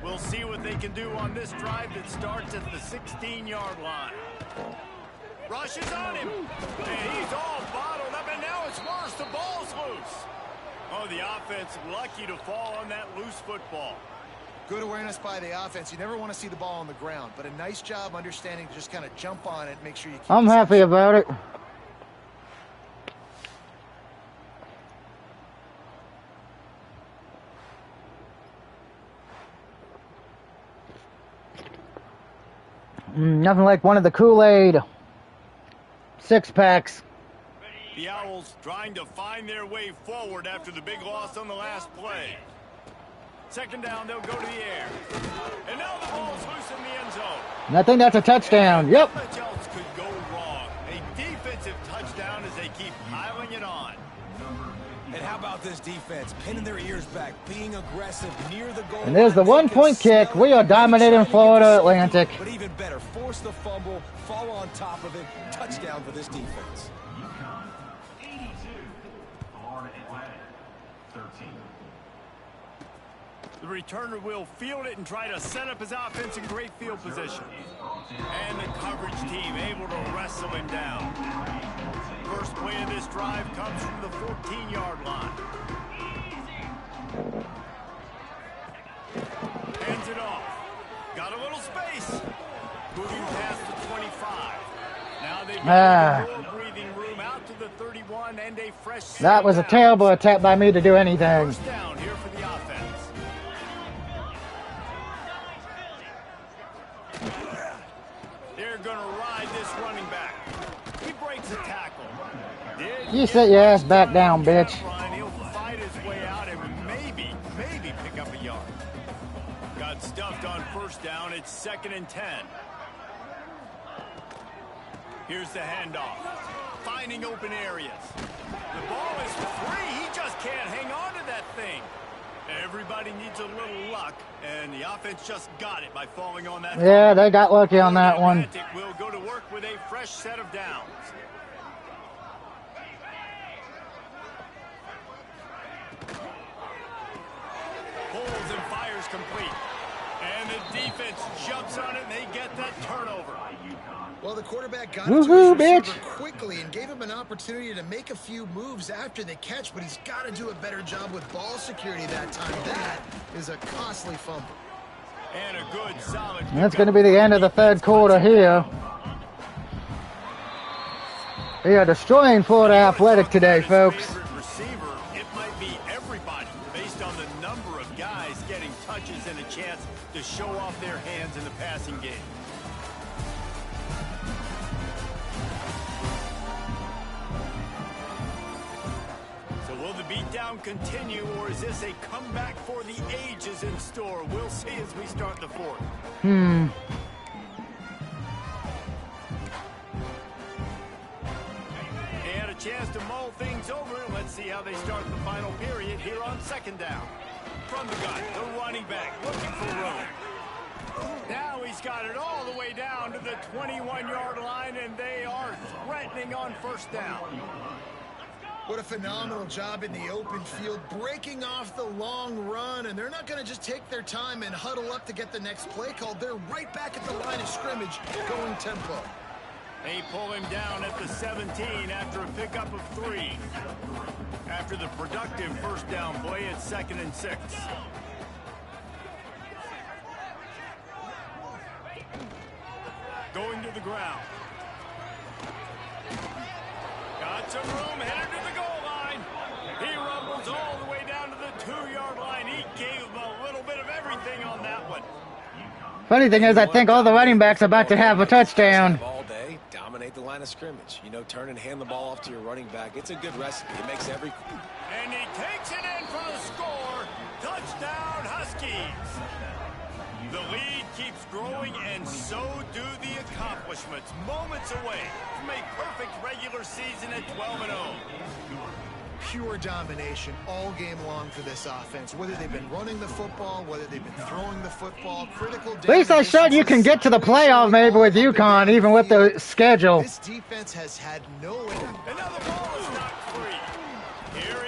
We'll see what they can do on this drive that starts at the 16-yard line. Rushes on him, and he's all bottled up, and now it's worse. The ball's loose. Oh, the offense lucky to fall on that loose football. Good awareness by the offense. You never want to see the ball on the ground, but a nice job understanding to just kind of jump on it, make sure you keep I'm happy about it. Nothing like one of the Kool-Aid 6-packs. The Owls trying to find their way forward after the big loss on the last play. 2nd down, they'll go to the air. And now the ball's loose in the end zone. And I think that's a touchdown. Yep. How much else could go wrong? A defensive touchdown as they keep piling it on. And how about this defense? Pinning their ears back, being aggressive near the goal. And there's the line. 1-point kick. We are dominating Florida Atlantic. But even better, force the fumble, fall on top of it. Touchdown for this defense. The returner will field it and try to set up his offense in great field position. And the coverage team able to wrestle him down. First play of this drive comes from the 14-yard line. Hands it off. Got a little space. Moving past the 25. Now they've got more breathing room out to the 31 and a fresh. That was a terrible attempt by me to do anything. First down here for the offense. They're going to ride this running back. He breaks a tackle. You sit your ass back down, bitch. He'll fight his way out and maybe pick up a yard. Got stuffed on first down. It's 2nd and 10. Here's the handoff. Finding open areas. The ball is free. He just can't hang on to that thing. Everybody needs a little luck, and the offense just got it by falling on that. Yeah, they got lucky on that one. Will go to work with a fresh set of downs. Pulls and fires complete. And the defense jumps on it, and they get that turnover. Well, the quarterback got it to his receiver quickly and gave him an opportunity to make a few moves after the catch, but he's got to do a better job with ball security that time. That is a costly fumble. And a good, solid. That's going to be the end of the 3rd quarter here. We are destroying Florida Athletic today, folks. Receiver, it might be everybody based on the number of guys getting touches and a chance to show off their hands in the passing game. Will the beatdown continue, or is this a comeback for the ages in store? We'll see as we start the 4th. They had a chance to mull things over. Let's see how they start the final period here on 2nd down. From the gun, the running back looking for room. Now he's got it all the way down to the 21-yard line, and they are threatening on first down. What a phenomenal job in the open field, breaking off the long run, and they're not going to just take their time and huddle up to get the next play called. They're right back at the line of scrimmage, going tempo. They pull him down at the 17 after a pickup of 3. After the productive first down play, it's 2nd and 6. Going to the ground. Got some room, headed to the goal line. He rumbles all the way down to the 2-yard line. He gave him a little bit of everything on that one. Funny thing is, I think all the running backs are about to have a touchdown. All day, dominate the line of scrimmage. You know, turn and hand the ball off to your running back. It's a good recipe. It makes every... And he takes it in for the score. Touchdown, Huskies. The lead keeps growing, and so do the accomplishments. Moments away from a perfect regular season at 12-0. Pure domination all game long for this offense. Whether they've been running the football, whether they've been throwing the football, critical. At least I showed you can get to the playoff maybe with UConn, even with the schedule. This defense has had no end. Another ball is knocked free.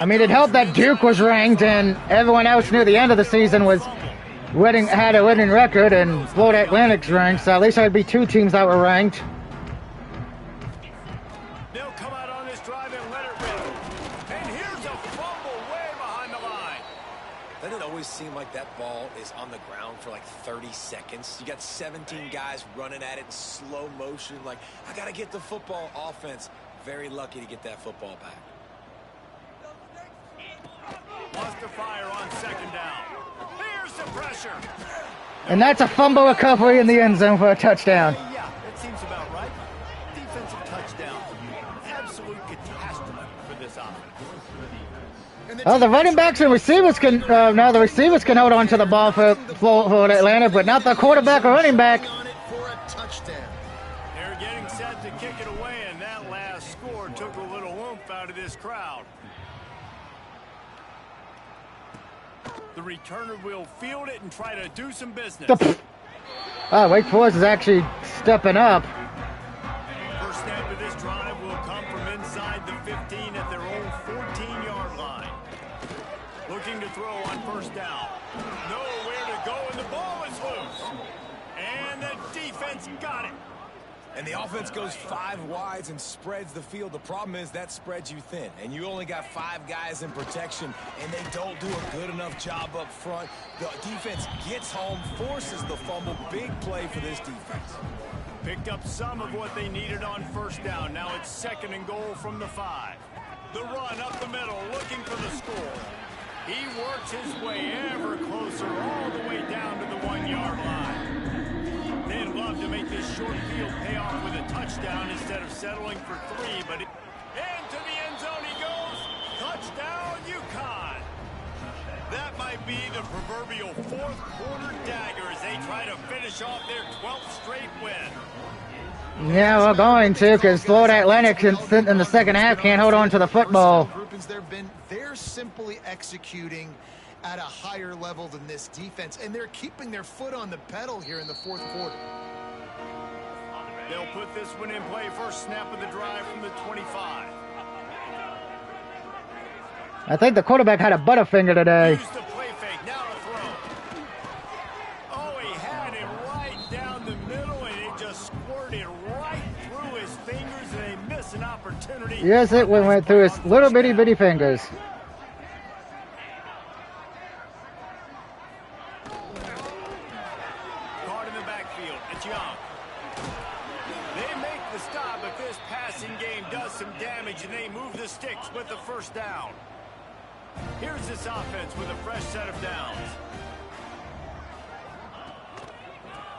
I mean, it helped that Duke was ranked, and everyone else knew the end of the season was had a winning record, and Florida Atlantic's ranked, so at least there'd be 2 teams that were ranked. They'll come out on this drive and let it rip. And here's a fumble way behind the line. Doesn't it always seem like that ball is on the ground for like 30 seconds? You got 17 guys running at it in slow motion. Like, I got to get the football. Offense, very lucky to get that football back. Wants to fire on 2nd down. Here's the pressure. And that's a fumble recovery in the end zone for a touchdown. Yeah, that seems about right. Defensive touchdown. Absolute catastrophe for this offense. Oh, the running backs and receivers can, now the receivers can hold on to the ball for Atlanta, but not the quarterback or running back. They're getting set to kick it away, and that last score took a little oomph out of this crowd. The returner will field it and try to do some business. Wake Forest is actually stepping up. First snap of this drive will come from inside the 15 at their own 14-yard line. Looking to throw on first down. Nowhere to go, and the ball is loose. And the defense got it. And the offense goes 5 wides and spreads the field. The problem is that spreads you thin, and you only got 5 guys in protection, and they don't do a good enough job up front. The defense gets home, forces the fumble. Big play for this defense. Picked up some of what they needed on first down. Now it's 2nd and goal from the 5. The run up the middle, looking for the score. He works his way ever closer, all the way down to the 1-yard line. They'd love to make this short field pay off with a touchdown instead of settling for 3, but into the end zone he goes. Touchdown, UConn. That might be the proverbial 4th quarter dagger as they try to finish off their 12th straight win. Yeah, we're going to, because Florida Atlantic in the second half can't hold on to the football. They're simply executing at a higher level than this defense, and they're keeping their foot on the pedal here in the 4th quarter. They'll put this one in play. First snap of the drive from the 25. I think the quarterback had a butterfinger today. Used the play fake, now to throw. Oh, he had it right down the middle, and it just squirted right through his fingers, and they miss an opportunity. Yes, it went through his little bitty fingers. Caught in the backfield, it's Young. They make the stop, but this passing game does some damage, and they move the sticks with the first down. Here's this offense with a fresh set of downs.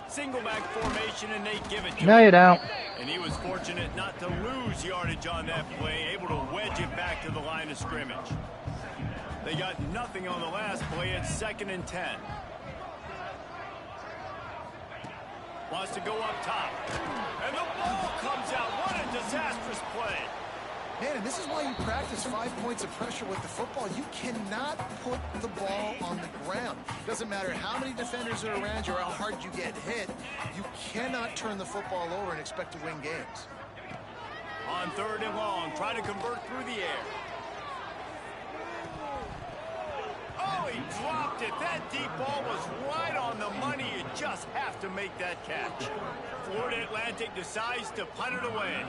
Single back formation, and they give it to him. No, you don't. And he was fortunate not to lose yardage on that play, able to wedge it back to the line of scrimmage. They got nothing on the last play. It's 2nd and 10. Wants to go up top. And the ball comes out. What a disastrous play. Man, and this is why you practice 5 points of pressure with the football. You cannot put the ball on the ground. Doesn't matter how many defenders are around you or how hard you get hit. You cannot turn the football over and expect to win games. On 3rd and long, try to convert through the air. Oh, he dropped it. That deep ball was right on the money. You just have to make that catch. Florida Atlantic decides to punt it away.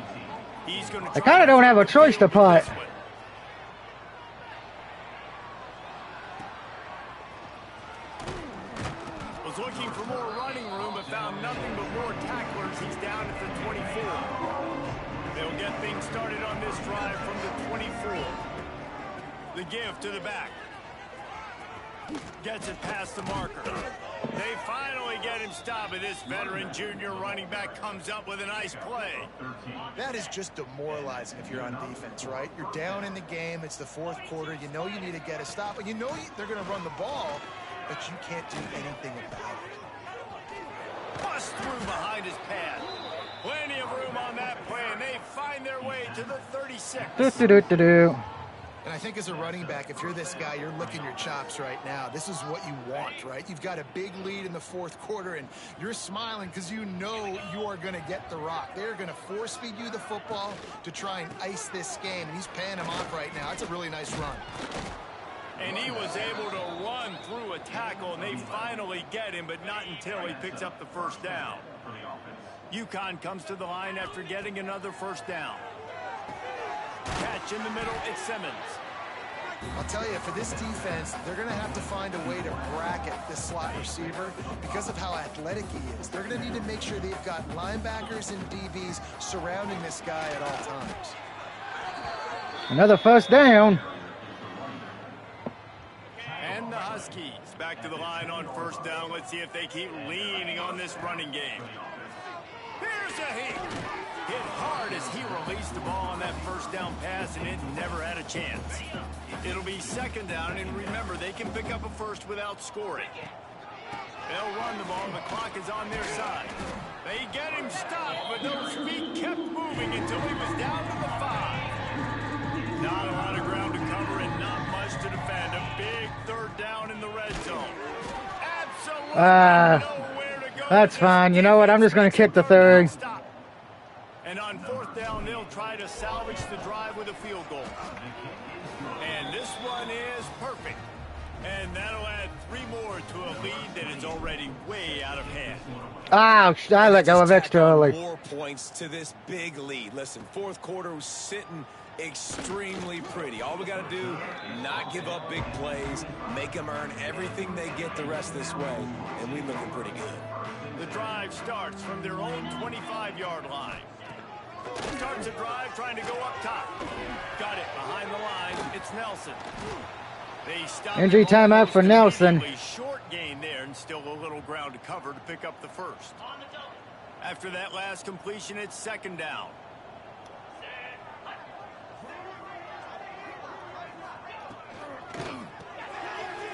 He's going to. They kind of don't have a choice to punt. Was looking for more running room, but found nothing but more tacklers. He's down at the 24. They'll get things started on this drive from the 24. The give to the back. Gets it past the marker. They finally get him stopped, and this veteran junior running back comes up with a nice play. That is just demoralizing if you're on defense, right? You're down in the game. It's the 4th quarter. You know you need to get a stop, and you know they're going to run the ball, but you can't do anything about it. Bust through behind his pad. Plenty of room on that play, and they find their way to the 36. And I think as a running back, if you're this guy, you're licking your chops right now. This is what you want, right? You've got a big lead in the 4th quarter, and you're smiling because you know you are going to get the rock. They're going to force feed you the football to try and ice this game, and he's paying them off right now. That's a really nice run. And he was able to run through a tackle, and they finally get him, but not until he picks up the first down. UConn comes to the line after getting another first down. Catch in the middle, it's Simmons. I'll tell you, for this defense, they're going to have to find a way to bracket this slot receiver because of how athletic he is. They're going to need to make sure they've got linebackers and DBs surrounding this guy at all times. Another first down. And the Huskies back to the line on first down. Let's see if they keep leaning on this running game. Here's a hit hard as he released the ball on that first down pass, and it never had a chance. It'll be 2nd down, and remember, they can pick up a first without scoring. They'll run the ball. The clock is on their side. They get him stopped, but those feet kept moving until he was down to the 5. Not a lot of ground to cover and not much to defend. A big 3rd down in the red zone. That's fine. You know what? I'm just going to kick the third. And on fourth down, they'll try to salvage the drive with a field goal. And this one is perfect. And that'll add 3 more to a lead that is already way out of hand. Ouch, I let go of extra early. More points to this big lead. Listen, fourth quarter was sitting extremely pretty. All we got to do, not give up big plays, make them earn everything they get the rest this way, and we're looking pretty good. The drive starts from their own 25-yard line. Starts a drive trying to go up top. Got it behind the line. It's Nelson. They stop Injury timeout for Nelson. Short gain there and still a little ground to cover to pick up the first. After that last completion, it's second down.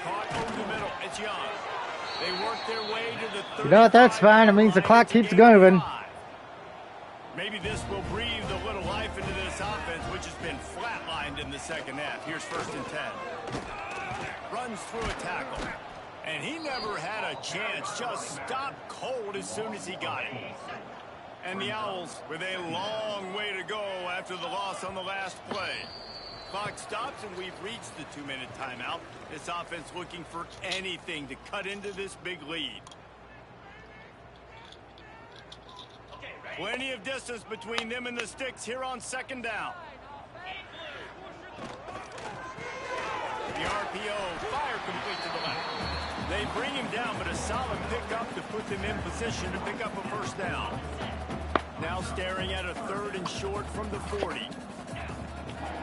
Caught over the middle. It's Young. They work their way to the 35. You know what? That's fine. It means the clock keeps going. Maybe this will breathe a little life into this offense, which has been flatlined in the second half. Here's 1st and 10. Runs through a tackle. And he never had a chance. Just stopped cold as soon as he got it. And the Owls with a long way to go after the loss on the last play. Clock stops and we've reached the 2-minute timeout. This offense looking for anything to cut into this big lead. Plenty of distance between them and the sticks here on second down. The RPO, fire complete to the left. They bring him down, but a solid pickup to put them in position to pick up a first down. Now staring at a 3rd and short from the 40.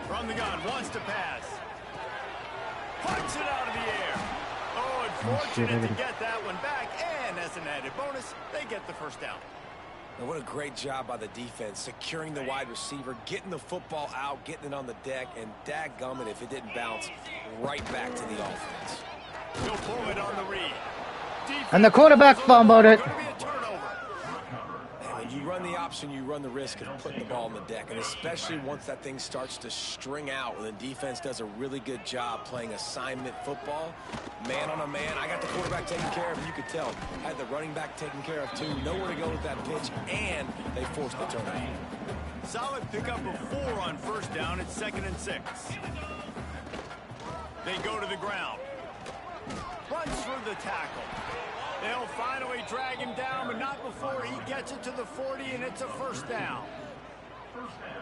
From the gun, wants to pass. Punts it out of the air. Oh, unfortunate to get that one back, and as an added bonus, they get the first down. And what a great job by the defense, securing the wide receiver, getting the football out, getting it on the deck, and dadgummit if it didn't bounce right back to the offense. He'll pull it on the read. Defense, And the quarterback fumbled it. gonna be a turnover. And when you run the option, you run the risk of putting the ball on the deck, and especially once that thing starts to string out, when the defense does a really good job playing assignment football, man on a man. I got the quarterback taken care of, and you could tell. Had the running back taken care of, too. Nowhere to go with that pitch, and they forced the turnover. Solid pickup of 4 on first down. It's 2nd and 6. They go to the ground. Runs through the tackle. They'll finally drag him down, but not before he gets it to the 40, and it's a first down.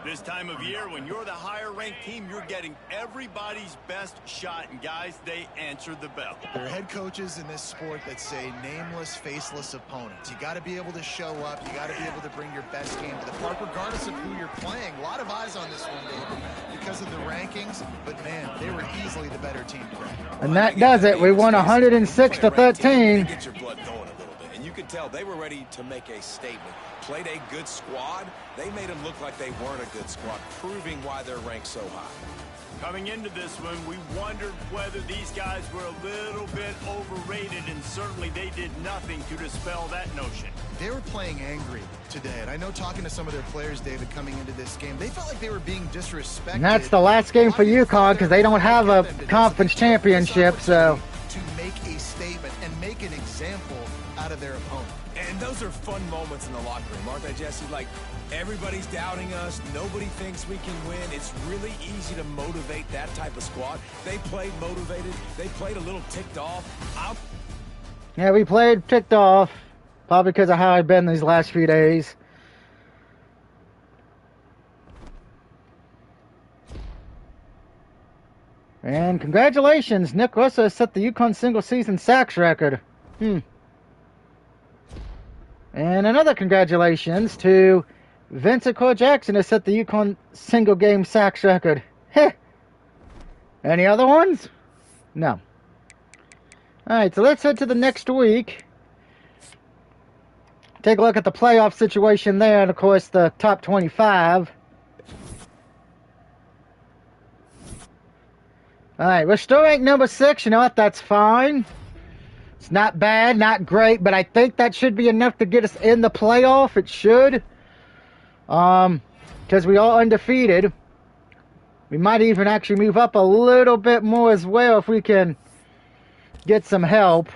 This time of year, when you're the higher-ranked team, you're getting everybody's best shot, and guys, they answered the bell. There are head coaches in this sport that say nameless, faceless opponents. You got to be able to show up. You got to be able to bring your best game to the park, regardless of who you're playing. A lot of eyes on this one, David, because of the rankings. But, man, they were easily the better team today. And that does it. We won 106 to 13. Get your blood going a little bit. And you could tell they were ready to make a statement. Played a good squad. They made them look like they weren't a good squad, proving why they're ranked so high. Coming into this one, we wondered whether these guys were a little bit overrated, and certainly they did nothing to dispel that notion. They were playing angry today, and I know talking to some of their players, David, coming into this game, they felt like they were being disrespected. And that's the last game for UConn because they don't have a conference championship, so. To make a statement and make an example out of their opponent. And those are fun moments in the locker room, aren't they, Jesse? Like, everybody's doubting us. Nobody thinks we can win. It's really easy to motivate that type of squad. They played motivated. They played a little ticked off. Yeah, we played ticked off. Probably because of how I've been these last few days. And congratulations, Nick Russo set the UConn single-season sacks record. And another congratulations to Vincent Core Jackson has set the UConn single-game sacks record. Heh. Any other ones? No. Alright, so let's head to the next week. Take a look at the playoff situation there, and of course the top 25. Alright, we're still ranked number 6. You know what? That's fine. It's not bad, not great, but I think that should be enough to get us in the playoff. It should. Because we are undefeated. We might even actually move up a little bit more as well if we can get some help.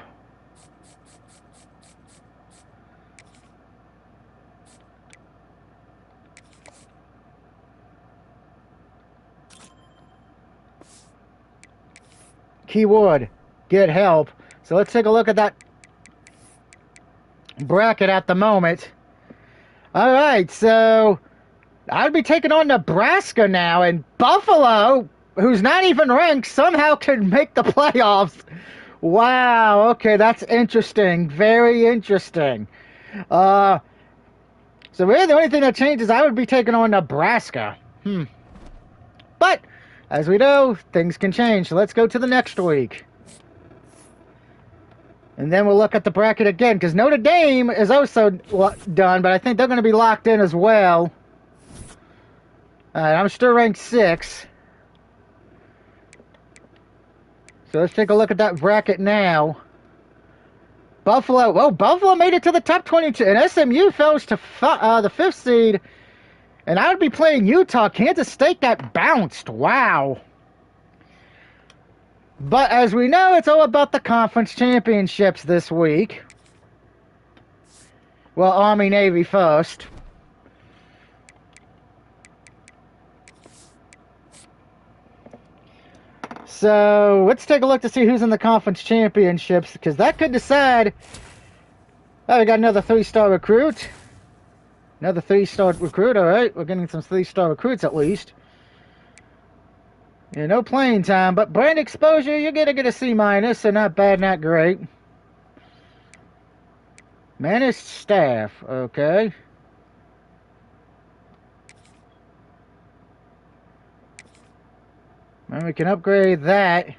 Keyword, get help. So let's take a look at that bracket at the moment. All right, so I'd be taking on Nebraska now, and Buffalo, who's not even ranked, somehow could make the playoffs. Wow, okay, that's interesting. Very interesting. So really the only thing that changes, I would be taking on Nebraska. But, as we know, things can change. So let's go to the next week. And then we'll look at the bracket again, because Notre Dame is also done, but I think they're going to be locked in as well. I'm still ranked 6. So let's take a look at that bracket now. Buffalo made it to the top 22, and SMU fell to the 5th seed. And I would be playing Utah. Kansas State got bounced. Wow. But as we know, it's all about the conference championships this week. Well, Army-Navy first. So let's take a look to see who's in the conference championships, because that could decide. Oh, we got another 3-star recruit. Another 3-star recruit. All right, we're getting some 3-star recruits at least. Yeah, no playing time, but brand exposure, you're gonna get a C-, so not bad, not great. Managed staff, okay. And we can upgrade that.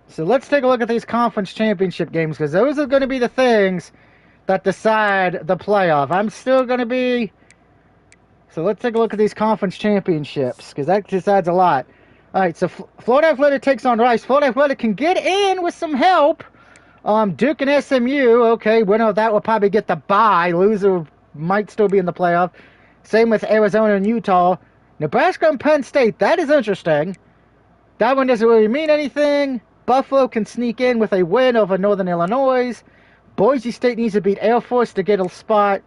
So let's take a look at these conference championship games, because those are going to be the things that decide the playoff. I'm still going to be... So let's take a look at these conference championships, because that decides a lot. All right, so Florida Athletic takes on Rice. Florida Athletic can get in with some help. Duke and SMU, okay, winner of that will probably get the bye. Loser might still be in the playoff. Same with Arizona and Utah. Nebraska and Penn State, that is interesting. That one doesn't really mean anything. Buffalo can sneak in with a win over Northern Illinois. Boise State needs to beat Air Force to get a spot.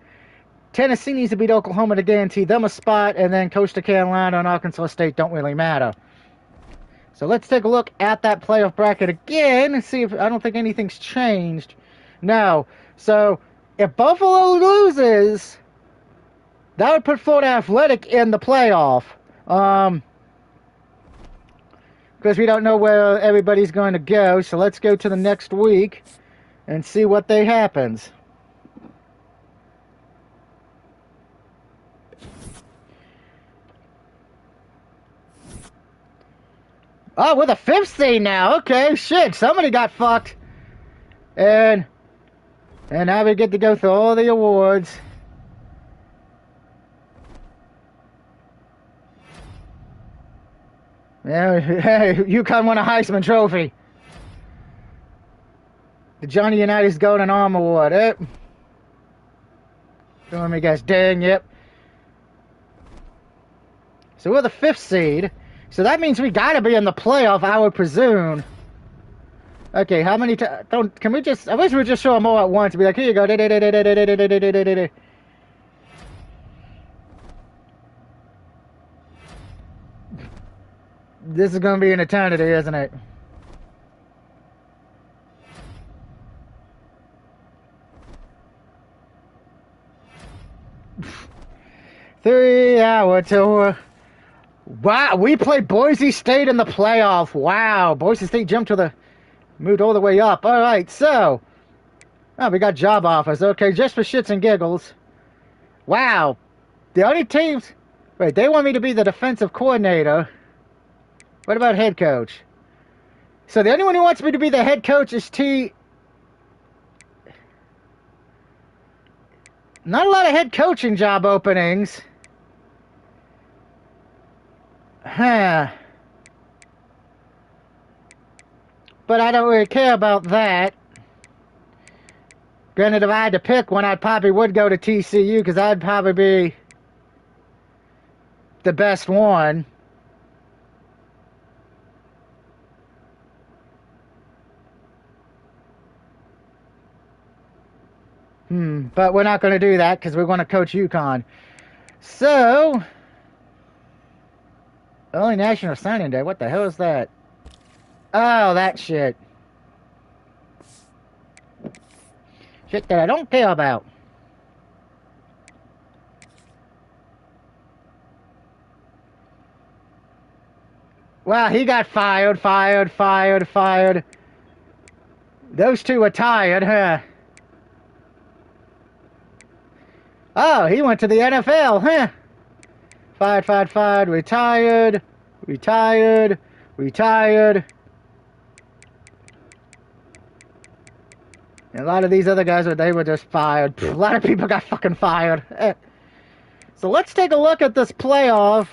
Tennessee needs to beat Oklahoma to guarantee them a spot. And then Coastal Carolina and Arkansas State don't really matter. So let's take a look at that playoff bracket again and see if... I don't think anything's changed. No. So if Buffalo loses, that would put Florida Athletic in the playoff. Because we don't know where everybody's going to go. So let's go to the next week and see what they happens. Oh, we're the 5th seed now. Okay, shit. Somebody got fucked. And now we get to go through all the awards. Yeah, hey, UConn won a Heisman Trophy. The Johnny Unitas Golden Arm Award. Let me guess. Dang, yep. So we're the 5th seed. So that means we gotta be in the playoff, I would presume. Okay, how many times? Can we just... I wish we'd just show them all at once. Be like, here you go. This is gonna be an eternity, isn't it? Three-hour tour. Wow, we played Boise State in the playoff. Wow, Boise State moved all the way up. All right, so, we got job offers. Okay, just for shits and giggles. Wow, the only teams... Wait, they want me to be the defensive coordinator. What about head coach? So the only one who wants me to be the head coach is Not a lot of head coaching job openings. Huh. But I don't really care about that. Granted, if I had to pick one, I probably would go to TCU, because I'd probably be the best one. But we're not going to do that, because we're going to coach UConn. So... Early National Signing Day. What the hell is that? Oh, that shit. Shit that I don't care about. Well, he got fired. Those two were tired, huh? Oh, he went to the NFL, huh? Fired, retired. And a lot of these other guys, they were just fired. A lot of people got fucking fired. So let's take a look at this playoff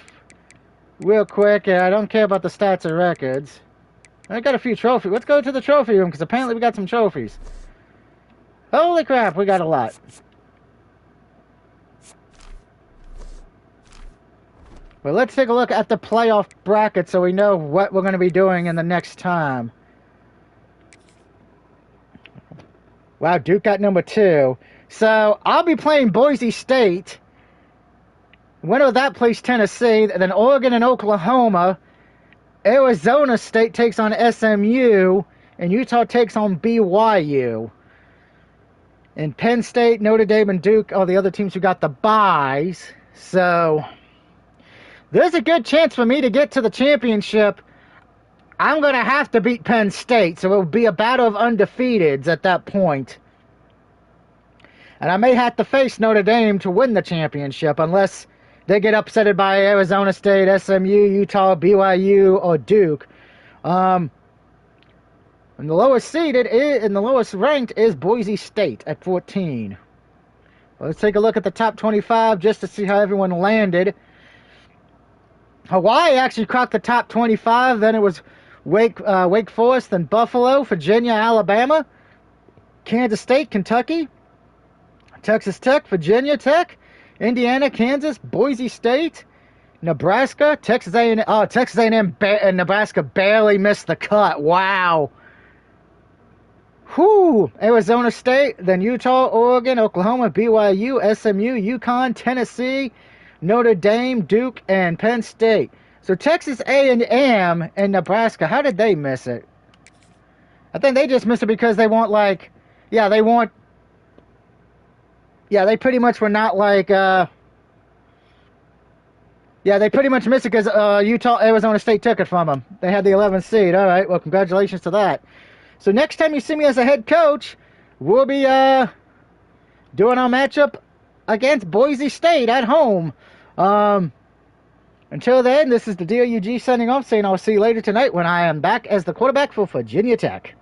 real quick. I don't care about the stats or records. I got a few trophies. Let's go to the trophy room, because apparently we got some trophies. Holy crap, we got a lot. Well, let's take a look at the playoff bracket so we know what we're going to be doing in the next time. Wow, Duke got number 2. So, I'll be playing Boise State. Winner of that plays Tennessee. Then Oregon and Oklahoma. Arizona State takes on SMU. And Utah takes on BYU. And Penn State, Notre Dame, and Duke are the other teams who got the byes. So, there's a good chance for me to get to the championship. I'm going to have to beat Penn State, so it will be a battle of undefeateds at that point. And I may have to face Notre Dame to win the championship, unless they get upsetted by Arizona State, SMU, Utah, BYU, or Duke. And the lowest seeded and the lowest ranked is Boise State at 14. Let's take a look at the top 25 just to see how everyone landed. Hawaii actually cracked the top 25. Then it was Wake Forest, then Buffalo, Virginia, Alabama, Kansas State, Kentucky, Texas Tech, Virginia Tech, Indiana, Kansas, Boise State, Nebraska, Texas A&M. Oh, Texas A&M and Nebraska barely missed the cut. Wow. Whew. Arizona State, then Utah, Oregon, Oklahoma, BYU, SMU, UConn, Tennessee, Notre Dame, Duke, and Penn State. So Texas A&M and Nebraska, how did they miss it? I think they just missed it because they want they pretty much were not like, they pretty much missed it because Arizona State took it from them. They had the 11th seed. All right, well, congratulations to that. So next time you see me as a head coach, we'll be doing our matchup against Boise State at home. Until then, this is the DOUG signing off, saying I'll see you later tonight when I am back as the quarterback for Virginia Tech.